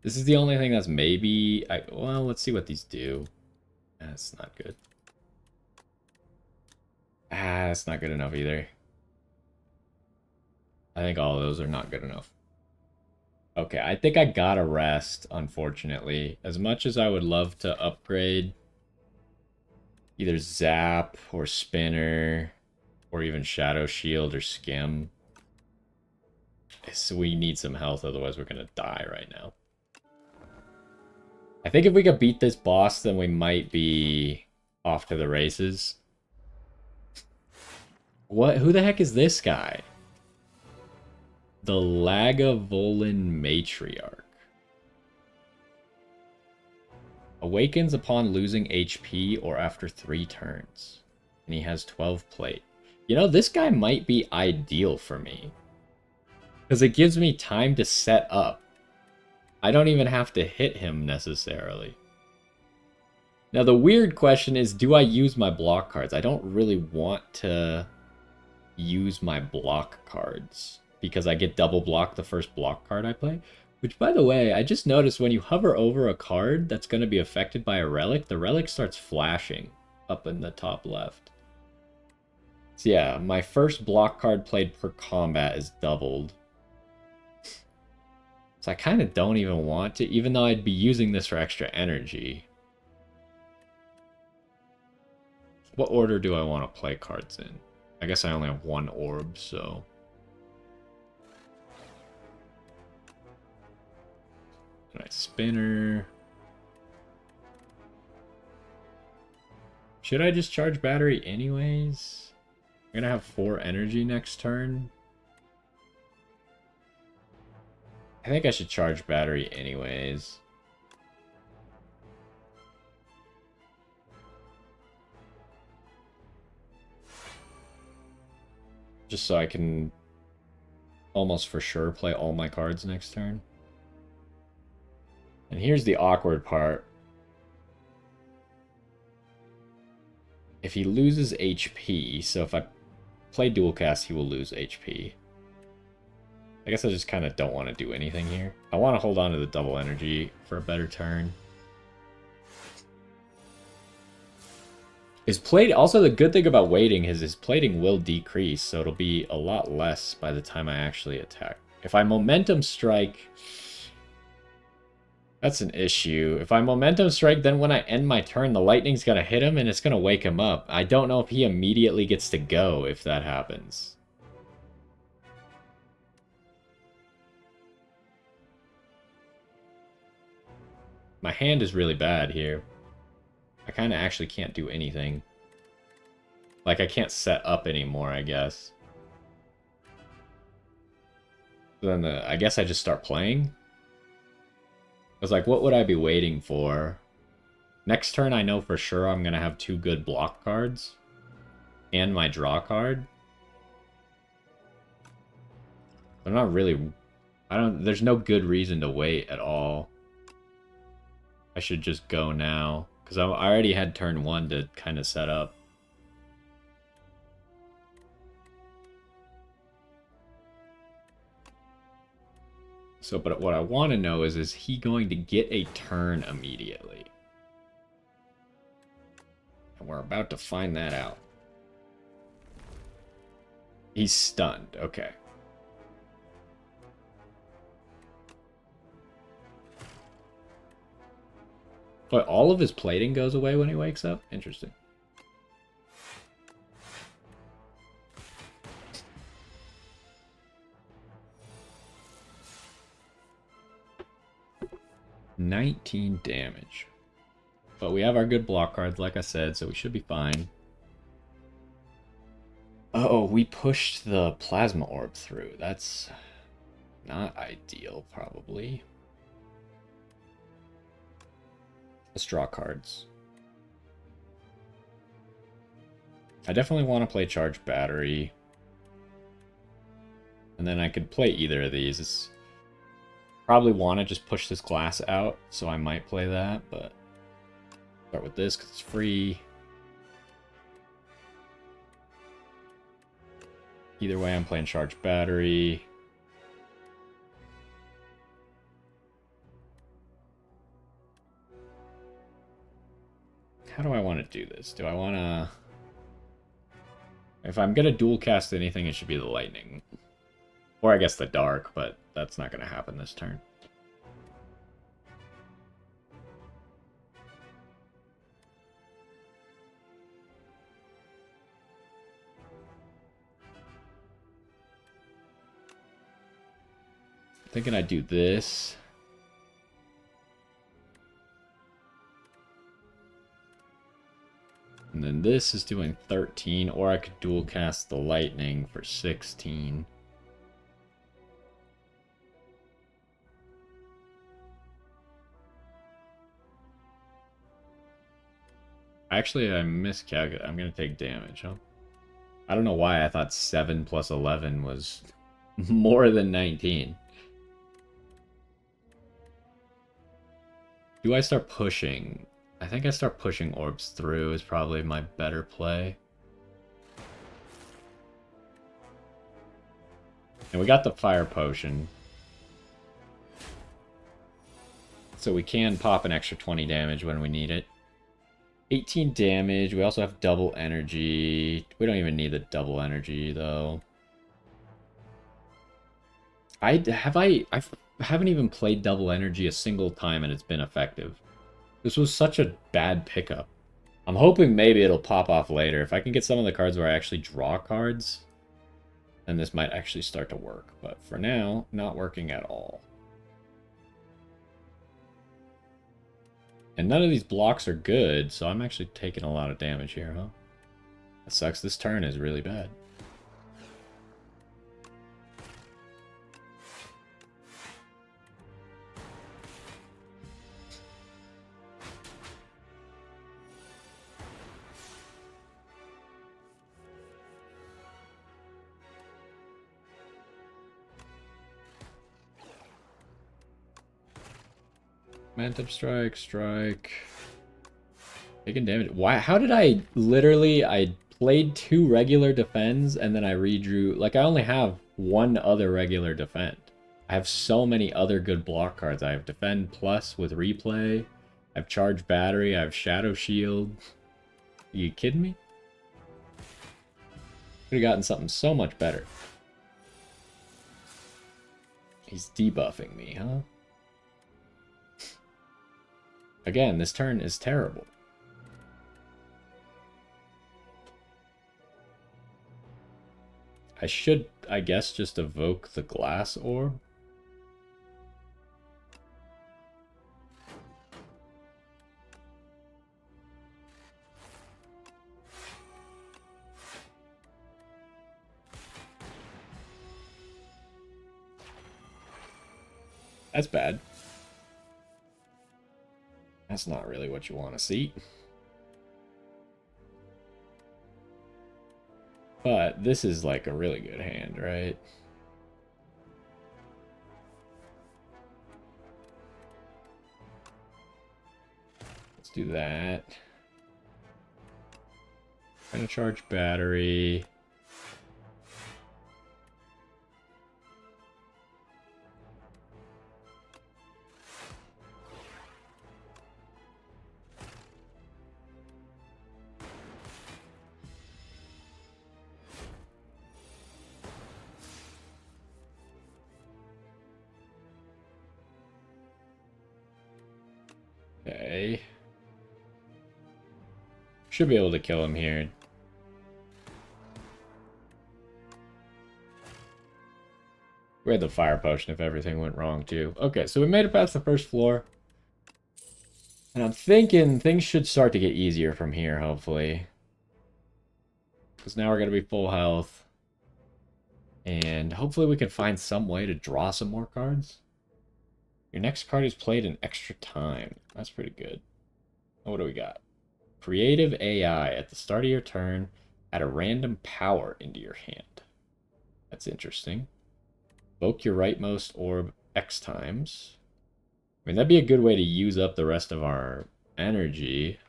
This is the only thing that's maybe... well, let's see what these do. That's not good. That's not good enough either. I think all of those are not good enough. Okay, I think I gotta rest, unfortunately. As much as I would love to upgrade either Zap or Spinner or even Shadow Shield or Skim, so we need some health, otherwise we're gonna die right now. I think if we could beat this boss, then we might be off to the races. What? Who the heck is this guy? The Lagavulin Matriarch. Awakens upon losing HP or after 3 turns. And he has 12 plate. You know, this guy might be ideal for me. Because it gives me time to set up. I don't even have to hit him necessarily. Now the weird question is, do I use my block cards? I don't really want to use my block cards, because I get double blocked the first block card I play. Which, by the way, I just noticed when you hover over a card that's going to be affected by a relic, the relic starts flashing up in the top left. So yeah, my first block card played per combat is doubled. So I kind of don't even want to, even though I'd be using this for extra energy. What order do I want to play cards in? I guess I only have 1 orb, so... Nice spinner. Should I just charge battery anyways? I'm gonna have 4 energy next turn. I think I should charge battery anyways. Just so I can almost for sure play all my cards next turn. And here's the awkward part. If he loses HP, so if I play dual cast, he will lose HP. I guess I just kind of don't want to do anything here. I want to hold on to the double energy for a better turn. His plate, also the good thing about waiting is his plating will decrease, so it'll be a lot less by the time I actually attack. If I momentum strike, that's an issue. If I momentum strike, then when I end my turn, the lightning's gonna hit him and it's gonna wake him up. I don't know if he immediately gets to go if that happens. My hand is really bad here. I kind of actually can't do anything. Like, I can't set up anymore, I guess. Then I guess I just start playing. I was like, what would I be waiting for? Next turn, I know for sure I'm going to have 2 good block cards. And my draw card. I'm not really... There's no good reason to wait at all. I should just go now. Because I already had turn 1 to kind of set up. So, but what I want to know is he going to get a turn immediately? And we're about to find that out. He's stunned. Okay. But all of his plating goes away when he wakes up? Interesting. $19 damage. But we have our good block cards, like I said, so we should be fine. Oh, we pushed the plasma orb through. That's not ideal, probably. Let's draw cards. I definitely want to play Charge Battery. And then I could play either of these. It's probably want to just push this glass out, so I might play that, but start with this because it's free. Either way, I'm playing Charge Battery. How do I want to do this? Do I want to... If I'm going to dual cast anything, it should be the lightning. Or I guess the dark, but that's not going to happen this turn. I'm thinking I'd do this. And then this is doing 13, or I could dual cast the lightning for 16. Actually, I miscalculated. I'm going to take damage, huh? I don't know why I thought 7 plus 11 was more than 19. Do I start pushing? I think I start pushing orbs through is probably my better play. And we got the fire potion. So we can pop an extra 20 damage when we need it. 18 damage. We also have double energy. We don't even need the double energy though. I haven't even played double energy a single time and it's been effective. This was such a bad pickup. I'm hoping maybe it'll pop off later. If I can get some of the cards where I actually draw cards, then this might actually start to work. But for now, not working at all. And none of these blocks are good, so I'm actually taking a lot of damage here, huh? That sucks. This turn is really bad. Momentum strike, strike. Taking damage. Why? How did I literally... I played 2 regular defends and then I redrew... Like, I only have 1 other regular defend. I have so many other good block cards. I have Defend Plus with Replay. I have Charge Battery. I have Shadow Shield. You kidding me? Could have gotten something so much better. He's debuffing me, huh? Again, this turn is terrible. I should, I guess, just evoke the glass orb. That's bad. That's not really what you want to see. But this is like a really good hand, right? Let's do that. Gonna charge battery. Okay. Should be able to kill him here. We had the fire potion if everything went wrong too. Okay, so we made it past the first floor. And I'm thinking things should start to get easier from here, hopefully. Because now we're going to be full health. And hopefully we can find some way to draw some more cards. Your next card is played in extra time. That's pretty good. What do we got? Creative AI. At the start of your turn, add a random power into your hand. That's interesting. Evoke your rightmost orb X times. I mean, that'd be a good way to use up the rest of our energy.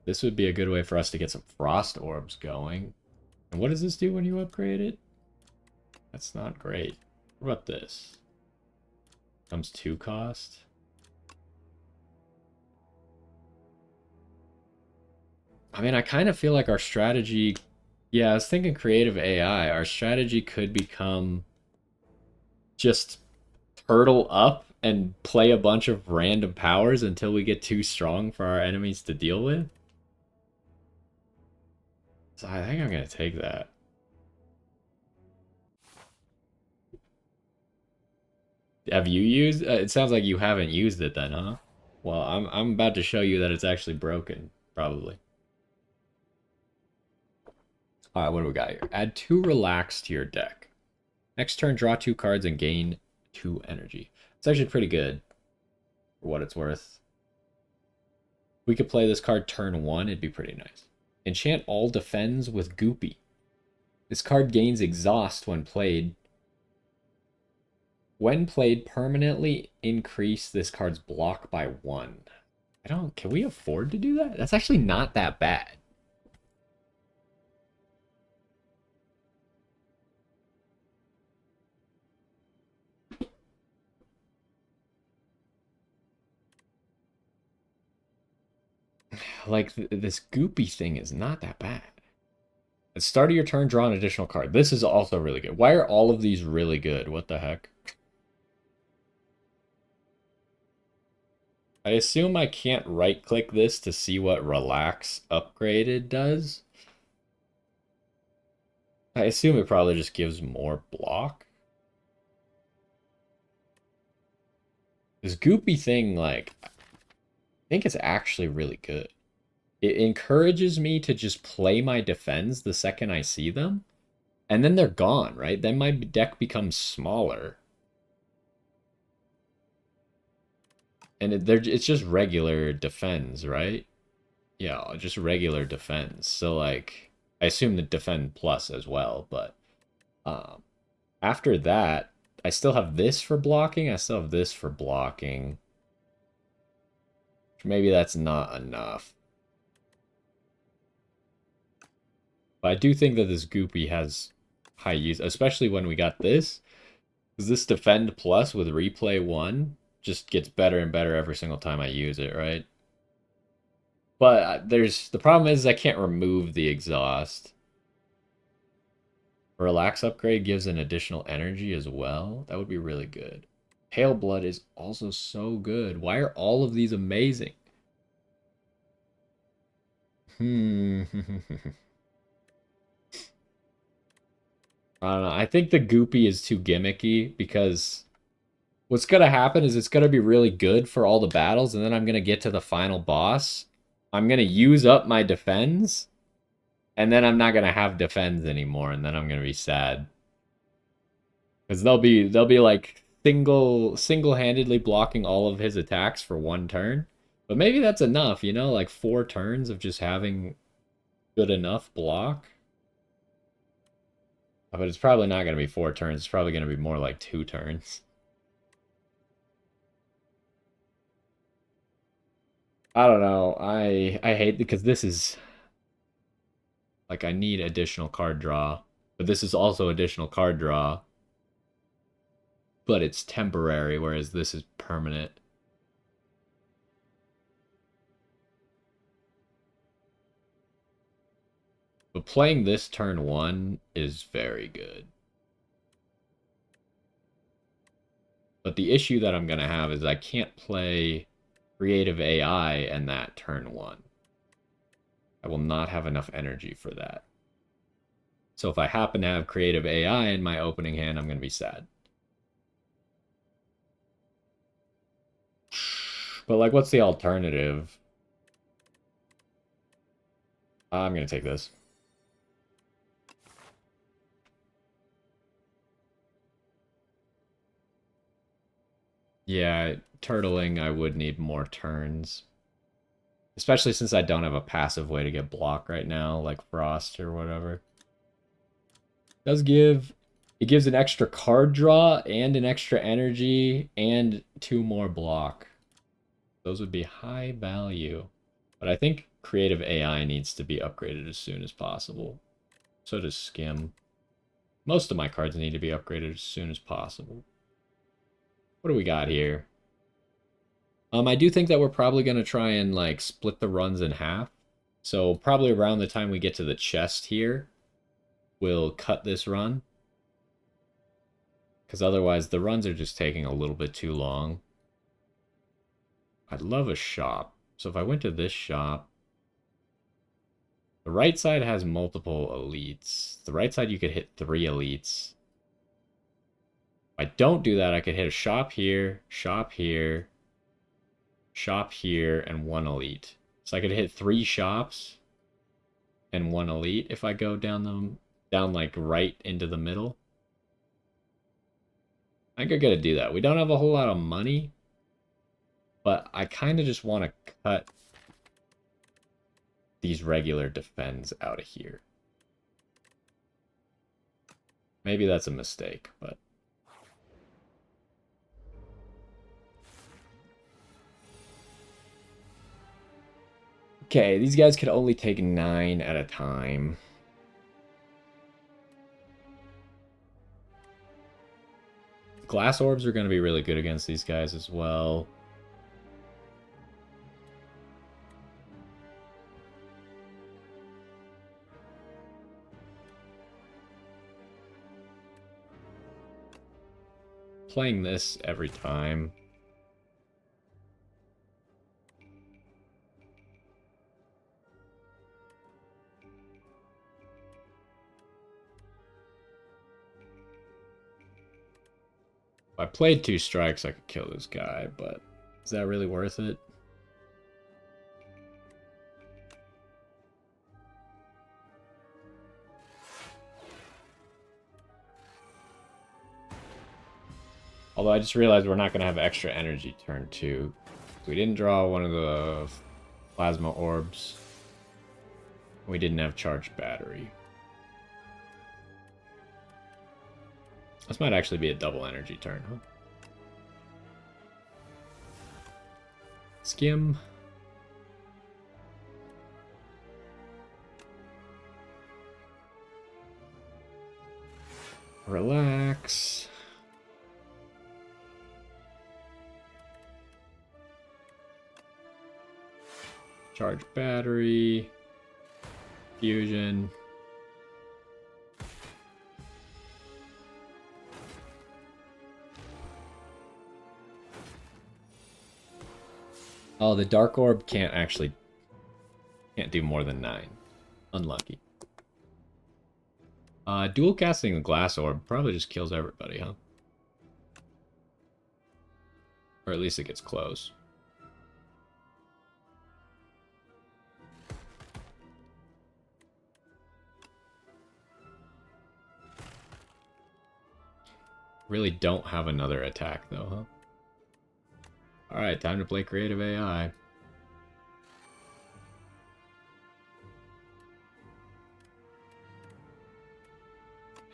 This would be a good way for us to get some frost orbs going. And what does this do when you upgrade it? That's not great. What about this? Comes 2 cost. I mean, I kind of feel like our strategy... Yeah, I was thinking creative AI. Our strategy could become just turtle up and play a bunch of random powers until we get too strong for our enemies to deal with. So I think I'm going to take that. Have you used... it sounds like you haven't used it then, huh? Well, I'm about to show you that it's actually broken, probably. Alright, what do we got here? Add 2 relax to your deck. Next turn, draw 2 cards and gain 2 energy. It's actually pretty good, for what it's worth. We could play this card turn 1, it'd be pretty nice. Enchant all defends with Goopy. This card gains exhaust when played. When played, permanently increase this card's block by 1. Can we afford to do that? That's actually not that bad. Like, this Goopy thing is not that bad. At the start of your turn, draw an additional card. This is also really good. Why are all of these really good? What the heck? I assume I can't right-click this to see what Relax Upgraded does. I assume it probably just gives more block. This Goopy thing, like, I think it's actually really good. It encourages me to just play my defends the second I see them. And then they're gone, right? Then my deck becomes smaller. And it's just regular defends, right? Yeah, just regular defends. So, like, I assume the defend plus as well. But after that, I still have this for blocking. I still have this for blocking. Maybe that's not enough. But I do think that this Goopy has high use, especially when we got this. Because this defend plus with replay 1 just gets better and better every single time I use it, right? But the problem is I can't remove the exhaust. Relax upgrade gives an additional energy as well. That would be really good. Pale blood is also so good. Why are all of these amazing? Hmm. I don't know. I think the goopy is too gimmicky because what's going to happen is it's going to be really good for all the battles, and then I'm going to get to the final boss. I'm going to use up my defense, and then I'm not going to have defense anymore, and then I'm going to be sad. Because they'll be like single-handedly blocking all of his attacks for one turn. But maybe that's enough, you know, like 4 turns of just having good enough block. But it's probably not going to be 4 turns. It's probably going to be more like 2 turns. I don't know. I hate because this is like I need additional card draw, but this is also additional card draw. But it's temporary, whereas this is permanent. But playing this turn 1 is very good. But the issue that I'm going to have is I can't play Creative AI and that turn 1. I will not have enough energy for that. So if I happen to have Creative AI in my opening hand, I'm going to be sad. But like, what's the alternative? I'm going to take this. Yeah, turtling, I would need more turns. Especially since I don't have a passive way to get block right now, like Frost or whatever. It gives an extra card draw and an extra energy and 2 more block. Those would be high value. But I think Creative AI needs to be upgraded as soon as possible. So does Skim. Most of my cards need to be upgraded as soon as possible. What do we got here? I do think that we're probably going to try and like split the runs in half. So probably around the time we get to the chest here, we'll cut this run. Because otherwise the runs are just taking a little bit too long. I'd love a shop. So if I went to this shop, the right side has multiple elites. The right side you could hit 3 elites. If I don't do that, I could hit a shop here, shop here, shop here, and 1 elite. So I could hit 3 shops and 1 elite if I go down like right into the middle. I think I gotta do that. We don't have a whole lot of money, but I kind of just want to cut these regular defends out of here. Maybe that's a mistake, but... Okay, these guys could only take 9 at a time. Glass orbs are going to be really good against these guys as well. Playing this every time. If I played 2 strikes, I could kill this guy, but is that really worth it? Although I just realized we're not going to have extra energy turn 2. We didn't draw one of the plasma orbs. We didn't have charged battery. This might actually be a double energy turn, huh? Skim. Relax. Charge battery. Fusion. Oh, the Dark Orb can't do more than 9. Unlucky. Dual casting the Glass Orb probably just kills everybody, huh? Or at least it gets close. Really don't have another attack, though, huh? Alright, time to play Creative AI.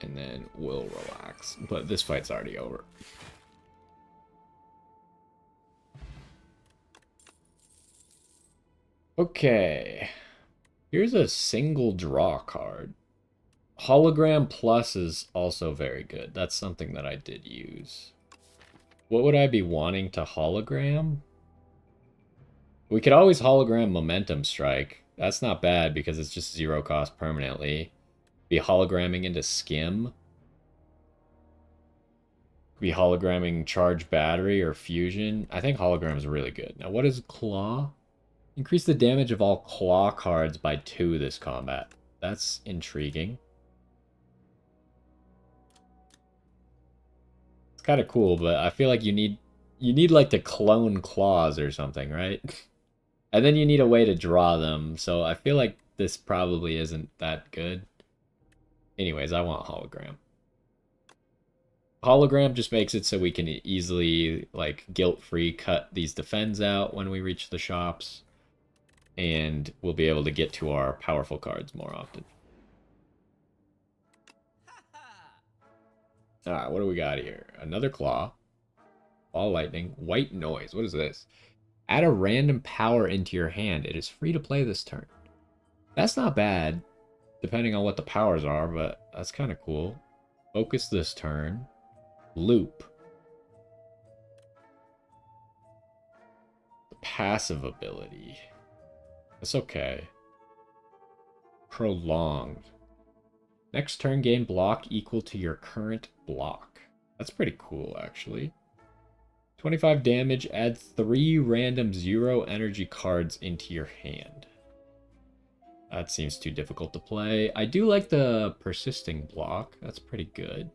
And then we'll relax. But this fight's already over. Okay. Here's a single draw card. Hologram Plus is also very good. That's something that I did use. What would I be wanting to hologram? We could always hologram Momentum Strike. That's not bad because it's just 0 cost permanently. Be hologramming into Skim. Be hologramming Charge Battery or Fusion. I think hologram is really good. Now what is Claw? Increase the damage of all Claw cards by 2 this combat. That's intriguing. It's kind of cool, but I feel like you need like to clone claws or something, right? And then you need a way to draw them, so I feel like this probably isn't that good. Anyways, I want hologram. Hologram just makes it so we can easily, like, guilt-free cut these defends out when we reach the shops. And we'll be able to get to our powerful cards more often. Alright, what do we got here? Another Claw. Ball Lightning. White Noise. What is this? Add a random power into your hand. It is free to play this turn. That's not bad, depending on what the powers are, but that's kind of cool. Focus this turn. Loop. The passive ability. That's okay. Prolonged. Next turn gain block equal to your current block. That's pretty cool, actually. 25 damage, add 3 random 0 energy cards into your hand. That seems too difficult to play. I do like the persisting block. That's pretty good.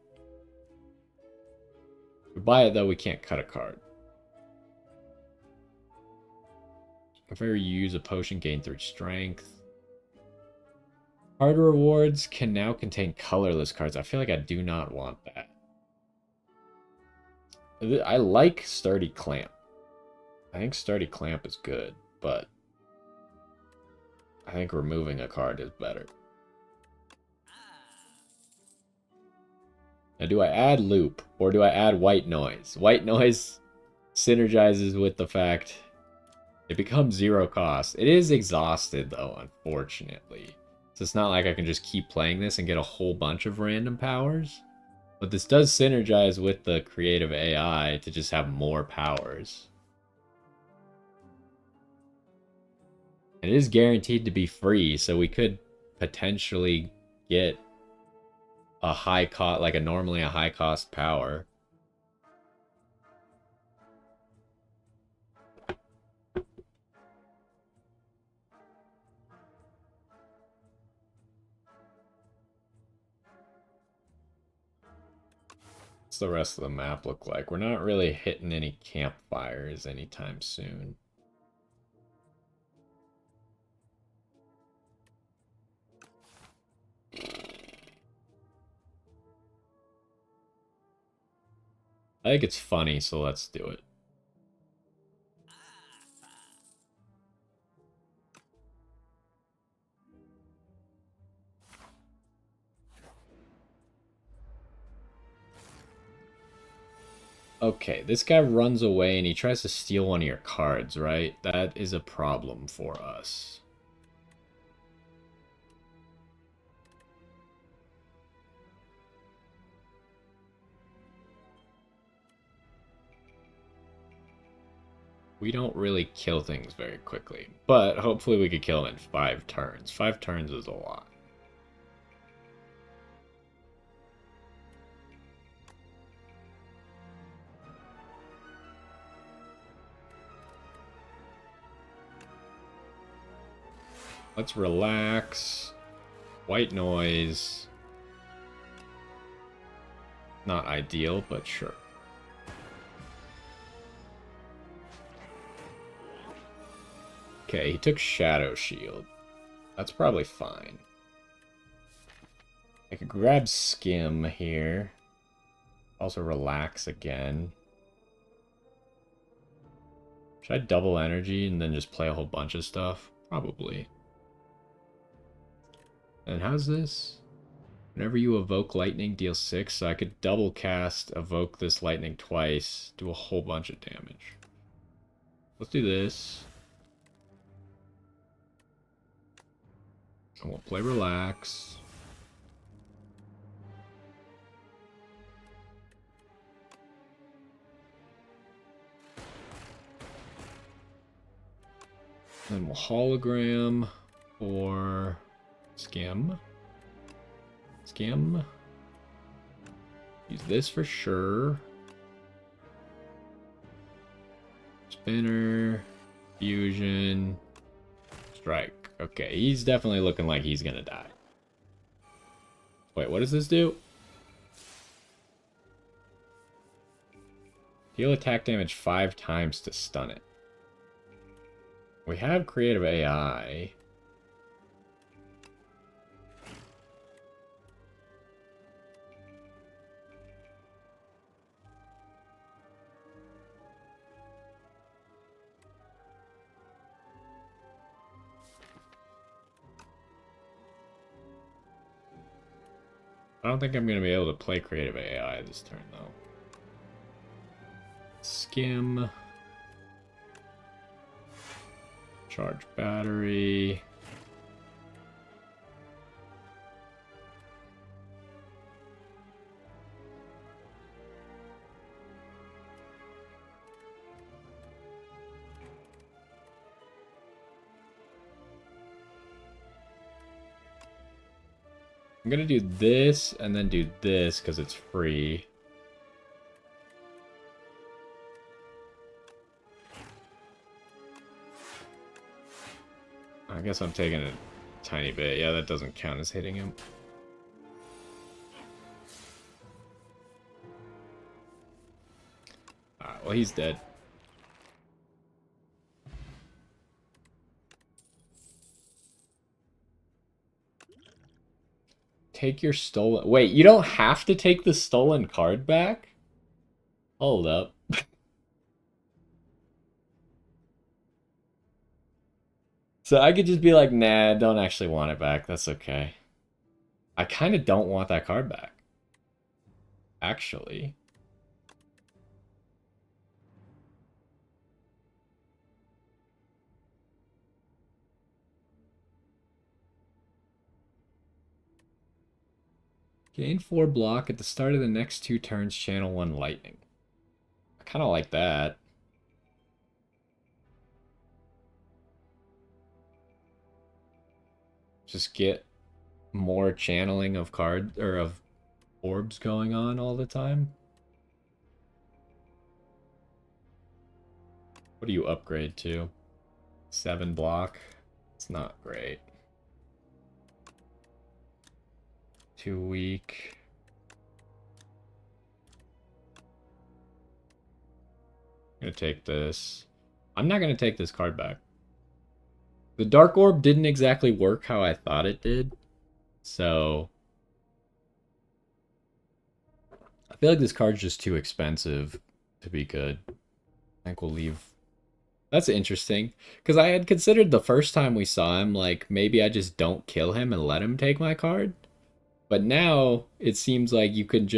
If we buy it, though, we can't cut a card. If I use a potion, gain 3 strength. Card rewards can now contain colorless cards. I feel like I do not want that. I like Sturdy Clamp. I think Sturdy Clamp is good, but I think removing a card is better. Now, do I add Loop or do I add White Noise? White Noise synergizes with the fact it becomes 0 cost. It is exhausted, though, unfortunately. So it's not like I can just keep playing this and get a whole bunch of random powers. But this does synergize with the creative AI to just have more powers. And it is guaranteed to be free, so we could potentially get a high cost, like normally a high cost power. What's the rest of the map look like? We're not really hitting any campfires anytime soon. I think it's funny, so let's do it. Okay, this guy runs away and he tries to steal one of your cards, right? That is a problem for us. We don't really kill things very quickly, but hopefully we could kill them in 5 turns. 5 turns is a lot. Let's relax. White noise. Not ideal, but sure. Okay, he took Shadow Shield. That's probably fine. I could grab Skim here. Also relax again. Should I double energy and then just play a whole bunch of stuff? Probably. And how's this? Whenever you evoke lightning, deal 6. So I could double cast, evoke this lightning twice, do a whole bunch of damage. Let's do this. And we'll play relax. Then we'll hologram for Skim. Skim. Use this for sure. Spinner. Fusion. Strike. Okay, he's definitely looking like he's gonna die. Wait, what does this do? Deal attack damage 5 times to stun it. We have creative AI. I don't think I'm going to be able to play creative AI this turn, though. Skim. Charge battery. I'm gonna do this and then do this because it's free. I guess I'm taking a tiny bit. Yeah, that doesn't count as hitting him. Alright, well, he's dead. Take your stolen... Wait, you don't have to take the stolen card back? Hold up. So I could just be like, nah, don't actually want it back. That's okay. I kind of don't want that card back. Actually. Gain 4 block. At the start of the next 2 turns, channel 1 lightning. I kind of like that. Just get more channeling of cards or of orbs going on all the time. What do you upgrade to? 7 block. It's not great. 2 weak. I'm gonna take this. I'm not gonna take this card back. The Dark Orb didn't exactly work how I thought it did. So I feel like this card's just too expensive to be good. I think we'll leave. That's interesting. Because I had considered the first time we saw him, like, maybe I just don't kill him and let him take my card. But now it seems like you can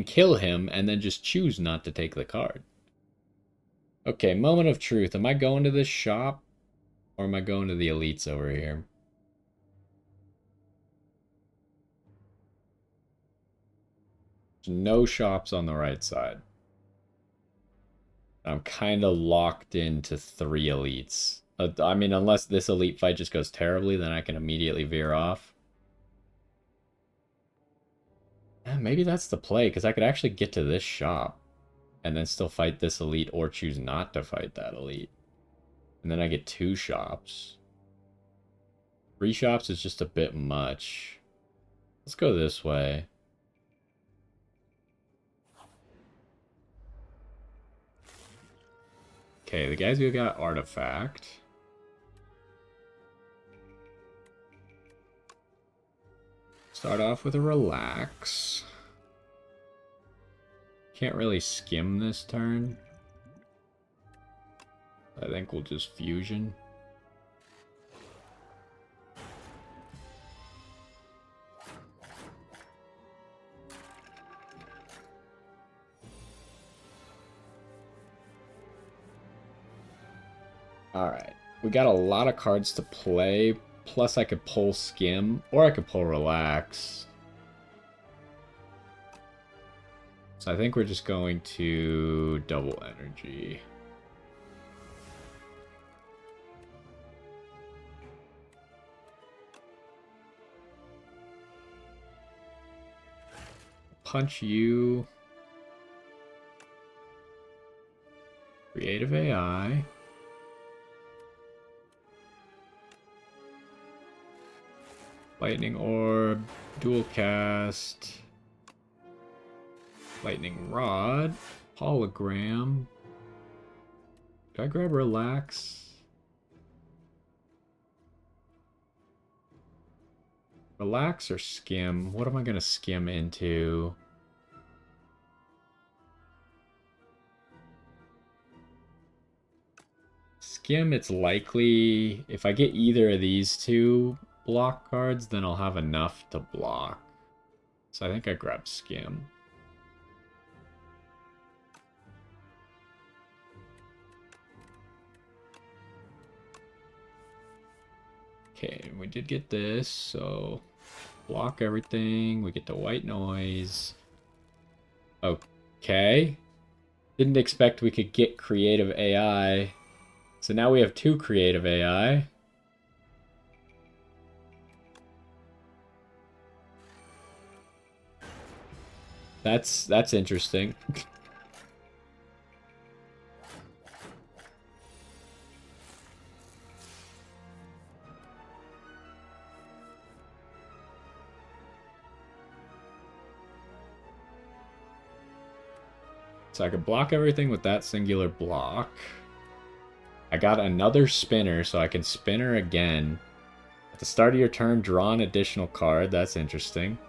kill him and then just choose not to take the card. Okay, moment of truth. Am I going to this shop? Or am I going to the elites over here? There's no shops on the right side. I'm kind of locked into 3 elites. I mean, unless this elite fight just goes terribly, then I can immediately veer off. Maybe that's the play, because I could actually get to this shop and then still fight this elite or choose not to fight that elite. And then I get 2 shops. 3 shops is just a bit much. Let's go this way. Okay, the guys who got Artifact. Start off with a Relax. Can't really skim this turn. I think we'll just Fusion. Alright, we got a lot of cards to play, plus I could pull Skim, or I could pull Relax. So I think we're just going to double energy. Punch you. Creative AI. Lightning Orb, Dual Cast, Lightning Rod, Hologram. Do I grab Relax? Relax or Skim? What am I going to skim into? Skim, it's likely, if I get either of these 2 block cards, then I'll have enough to block. So I think I grab Skim. Okay, we did get this, so block everything. We get the white noise. Okay. Didn't expect we could get creative AI. So now we have 2 creative AI. That's interesting. So I could block everything with that singular block. I got another spinner, so I can spinner again. At the start of your turn, draw an additional card. That's interesting.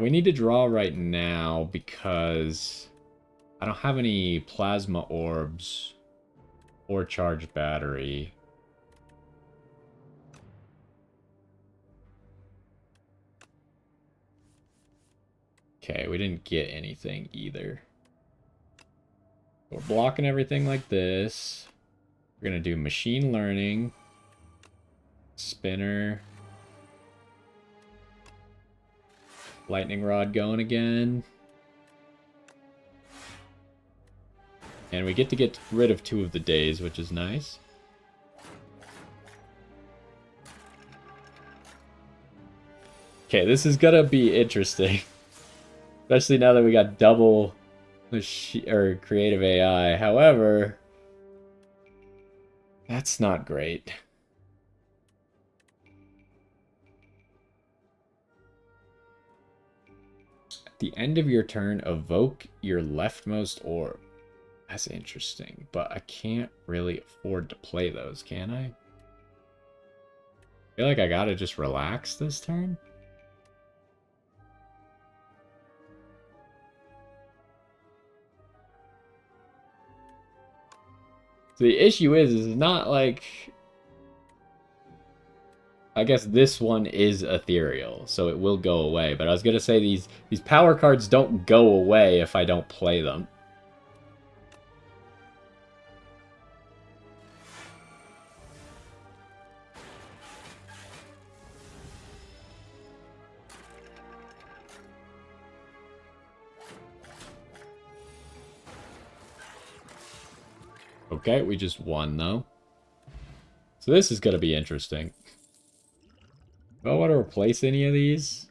We need to draw right now because I don't have any plasma orbs or charged battery. Okay, we didn't get anything either. We're blocking everything like this. We're gonna do machine learning, spinner, lightning rod going again. And we get to get rid of 2 of the days, which is nice. Okay, this is gonna be interesting. Especially now that we got double creative AI. However, that's not great. At the end of your turn, evoke your leftmost orb. That's interesting, but I can't really afford to play those, can I? I feel like I gotta just relax this turn. So the issue is not like... I guess this one is ethereal, so it will go away. But I was gonna say these power cards don't go away if I don't play them. Okay, we just won, though. So this is going to be interesting. Do I want to replace any of these?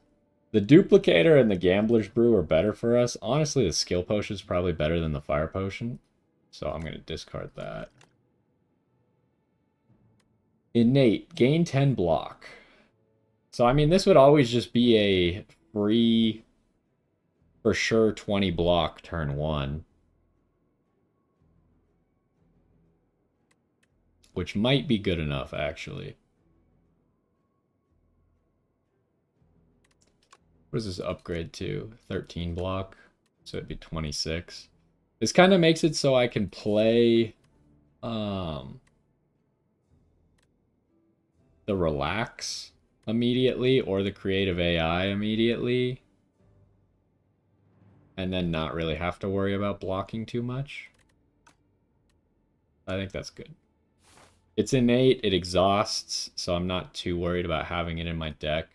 The Duplicator and the Gambler's Brew are better for us. Honestly, the Skill Potion is probably better than the Fire Potion. So I'm going to discard that. Innate, gain 10 block. So, I mean, this would always just be a free, for sure, 20 block turn 1. Which might be good enough, actually. What does this upgrade to? 13 block. So it'd be 26. This kind of makes it so I can play the Relax immediately or the Creative AI immediately. And then not really have to worry about blocking too much. I think that's good. It's innate, it exhausts, so I'm not too worried about having it in my deck.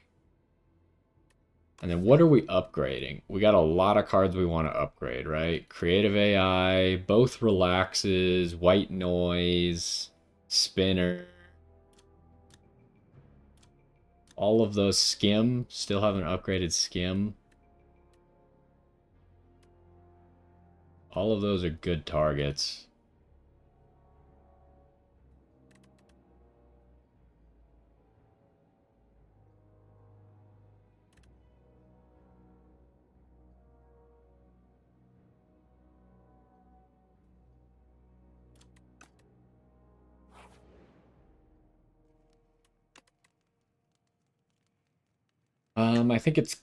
And then what are we upgrading? We got a lot of cards we want to upgrade, right? Creative AI, both relaxes, white noise, spinner. All of those skim, still haven't upgraded skim. All of those are good targets. I think it's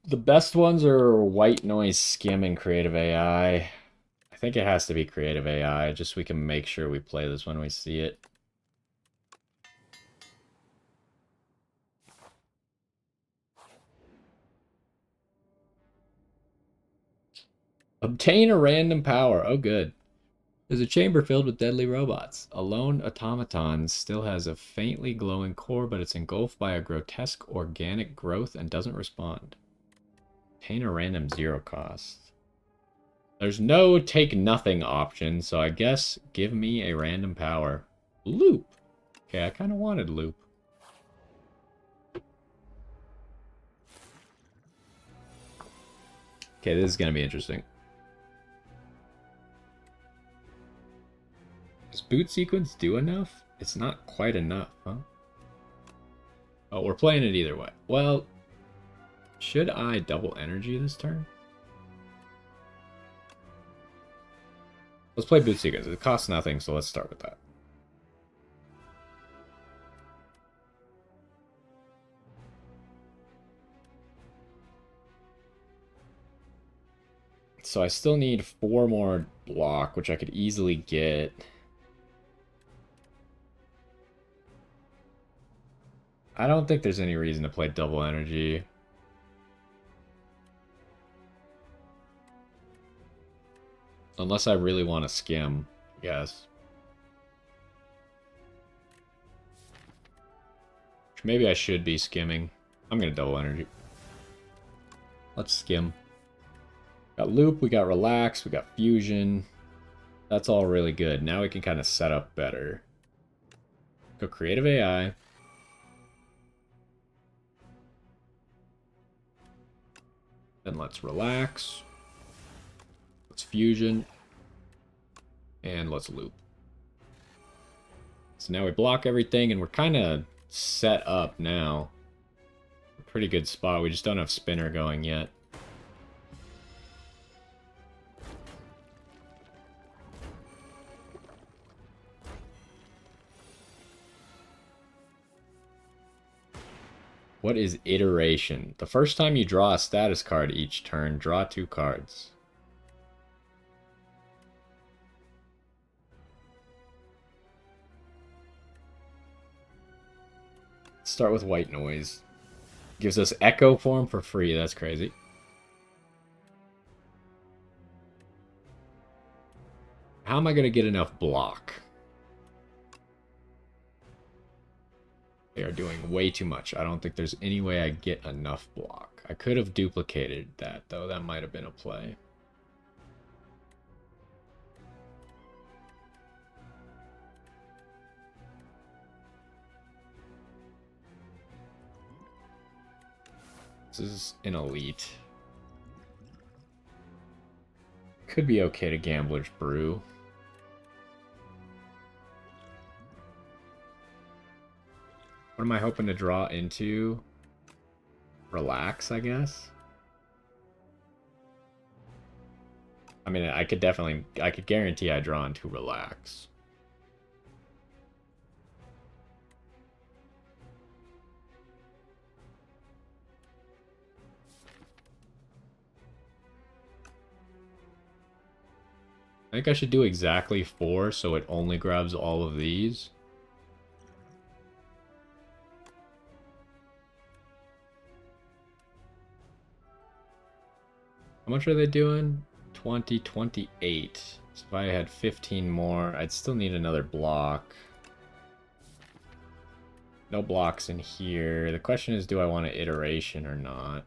the best ones are white noise, skim, and creative AI. I think it has to be creative AI, just so we can make sure we play this when we see it. Obtain a random power. Oh, good. There's a chamber filled with deadly robots. A lone automaton still has a faintly glowing core, but it's engulfed by a grotesque organic growth and doesn't respond. Obtain a random 0 cost. There's no take nothing option, so I guess give me a random power. Loop. Okay, I kind of wanted loop. Okay, this is going to be interesting. Does boot sequence do enough? It's not quite enough, huh? Oh, we're playing it either way. Well, should I double energy this turn? Let's play boot sequence. It costs nothing, so let's start with that. So I still need 4 more block, which I could easily get. I don't think there's any reason to play double energy. Unless I really want to skim, I guess. Maybe I should be skimming. I'm going to double energy. Let's skim. Got loop, we got relax, we got fusion. That's all really good. Now we can kind of set up better. Go creative AI. Then let's relax. Let's fusion. And let's loop. So now we block everything and we're kind of set up now. Pretty good spot. We just don't have spinner going yet. What is iteration? The first time you draw a status card each turn, draw 2 cards. Let's start with white noise. Gives us echo form for free. That's crazy. How am I going to get enough block? They are doing way too much. I don't think there's any way I get enough block. I could have duplicated that, though. That might have been a play. This is an elite. Could be okay to Gambler's Brew. What am I hoping to draw into? Relax, I guess. I mean, I could guarantee I draw into Relax. I think I should do exactly 4 so it only grabs all of these. How much are they doing? 20, 28. So if I had 15 more, I'd still need another block. No blocks in here. The question is, do I want an iteration or not?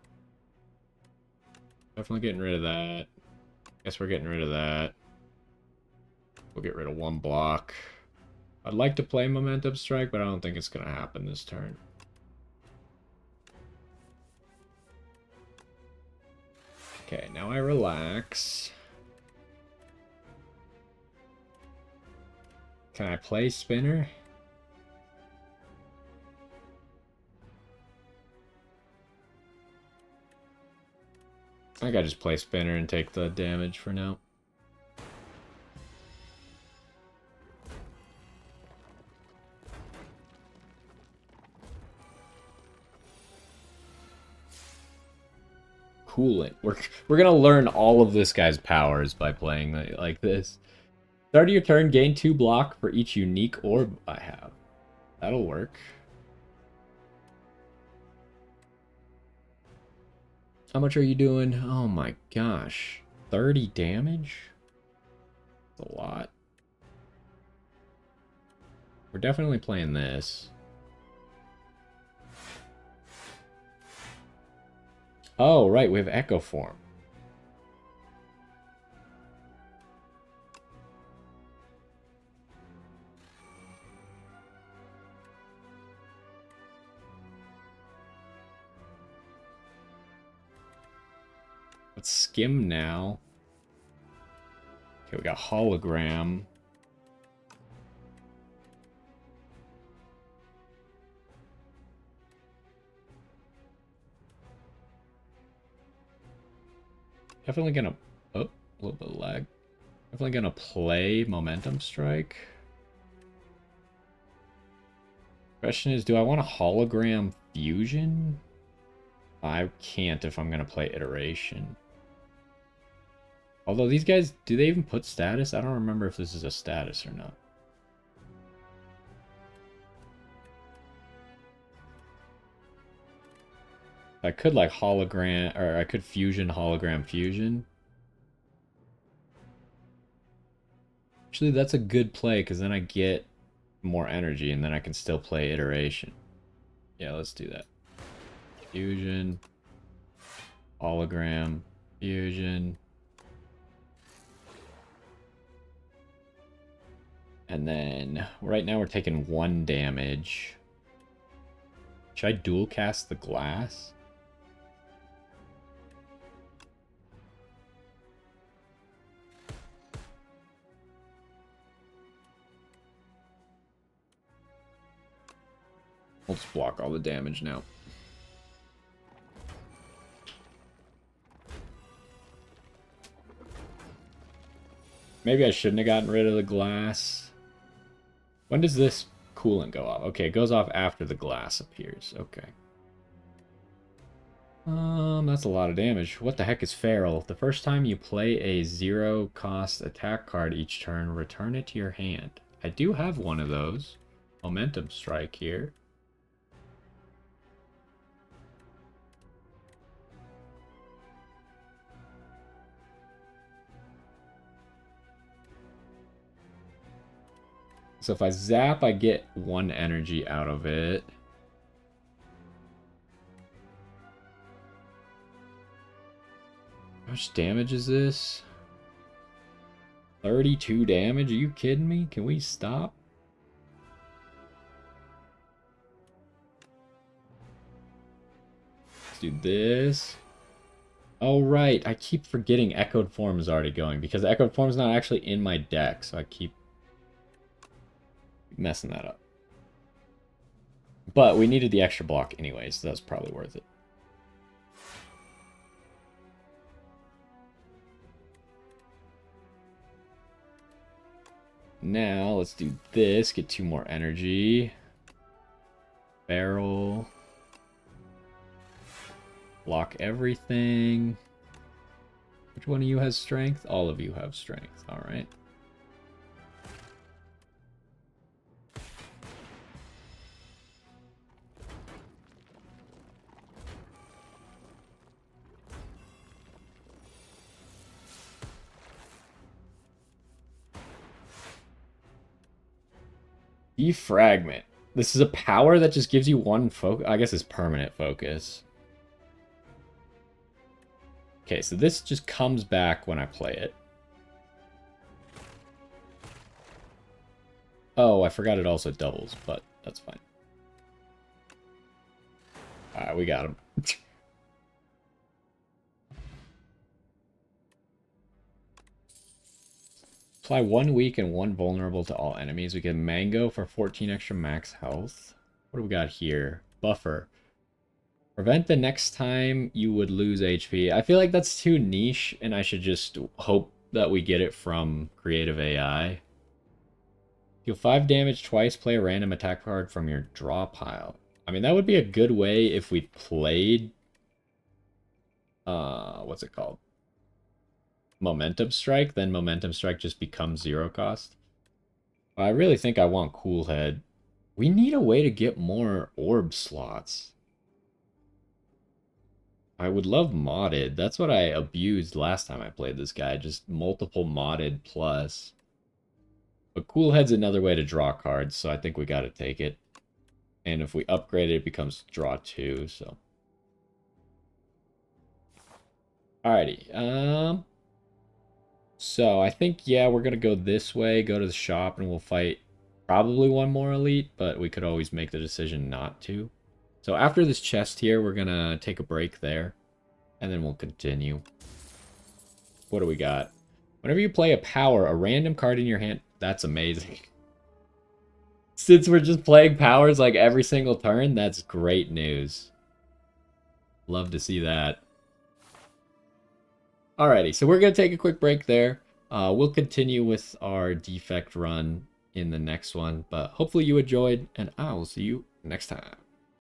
Definitely getting rid of that. Guess we're getting rid of that. We'll get rid of 1 block. I'd like to play Momentum Strike, but I don't think it's going to happen this turn. Okay, now I relax. Can I play Spinner? I think I just play Spinner and take the damage for now. Coolant. We're gonna learn all of this guy's powers by playing like this. Start of your turn, gain 2 block for each unique orb I have. That'll work. How much are you doing? Oh my gosh. 30 damage? That's a lot. We're definitely playing this. Oh, right, we have Echo Form. Let's skim now. Okay, we got Hologram. Definitely gonna... Oh, a little bit of lag. Definitely gonna play Momentum Strike. Question is, do I want a Hologram Fusion? I can't if I'm gonna play Iteration. Although these guys, do they even put status? I don't remember if this is a status or not. I could like hologram, or I could fusion hologram fusion. Actually, that's a good play because then I get more energy and then I can still play iteration. Yeah, let's do that. Fusion, hologram, fusion. And then right now we're taking 1 damage. Should I dual cast the glass? We'll just block all the damage now. Maybe I shouldn't have gotten rid of the glass. When does this coolant go off? Okay, it goes off after the glass appears. Okay. That's a lot of damage. What the heck is Feral? The first time you play a 0-cost attack card each turn, return it to your hand. I do have one of those. Momentum Strike here. So if I zap, I get 1 energy out of it. How much damage is this? 32 damage? Are you kidding me? Can we stop? Let's do this. Oh, right. I keep forgetting Echoed Form is already going because Echoed Form is not actually in my deck, so I keep messing that up. But we needed the extra block anyway, so that's probably worth it. Now, let's do this. Get 2 more energy. Barrel. Block everything. Which one of you has strength? All of you have strength. Alright. Defragment. This is a power that just gives you 1 focus. I guess it's permanent focus. Okay, so this just comes back when I play it. Oh, I forgot it also doubles, but that's fine. Alright, we got him. Apply 1 weak and 1 vulnerable to all enemies. We get Mango for 14 extra max health. What do we got here? Buffer. Prevent the next time you would lose HP. I feel like that's too niche, and I should just hope that we get it from Creative AI. Deal 5 damage twice, play a random attack card from your draw pile. I mean, that would be a good way if we played... what's it called? Momentum Strike. Then Momentum Strike just becomes 0 cost. But I really think I want Cool Head. We need a way to get more orb slots. I would love modded. That's what I abused last time I played this guy. Just multiple modded plus. But Cool Head's another way to draw cards, so I think we got to take it. And if we upgrade it, it becomes draw 2, so. Alrighty. So I think, yeah, we're going to go this way, go to the shop, and we'll fight probably 1 more elite, but we could always make the decision not to. So after this chest here, we're going to take a break there, and then we'll continue. What do we got? Whenever you play a power, a random card in your hand... That's amazing. Since we're just playing powers like every single turn, that's great news. Love to see that. Alrighty, so we're going to take a quick break there. We'll continue with our Defect run in the next one, but hopefully you enjoyed, and I will see you next time.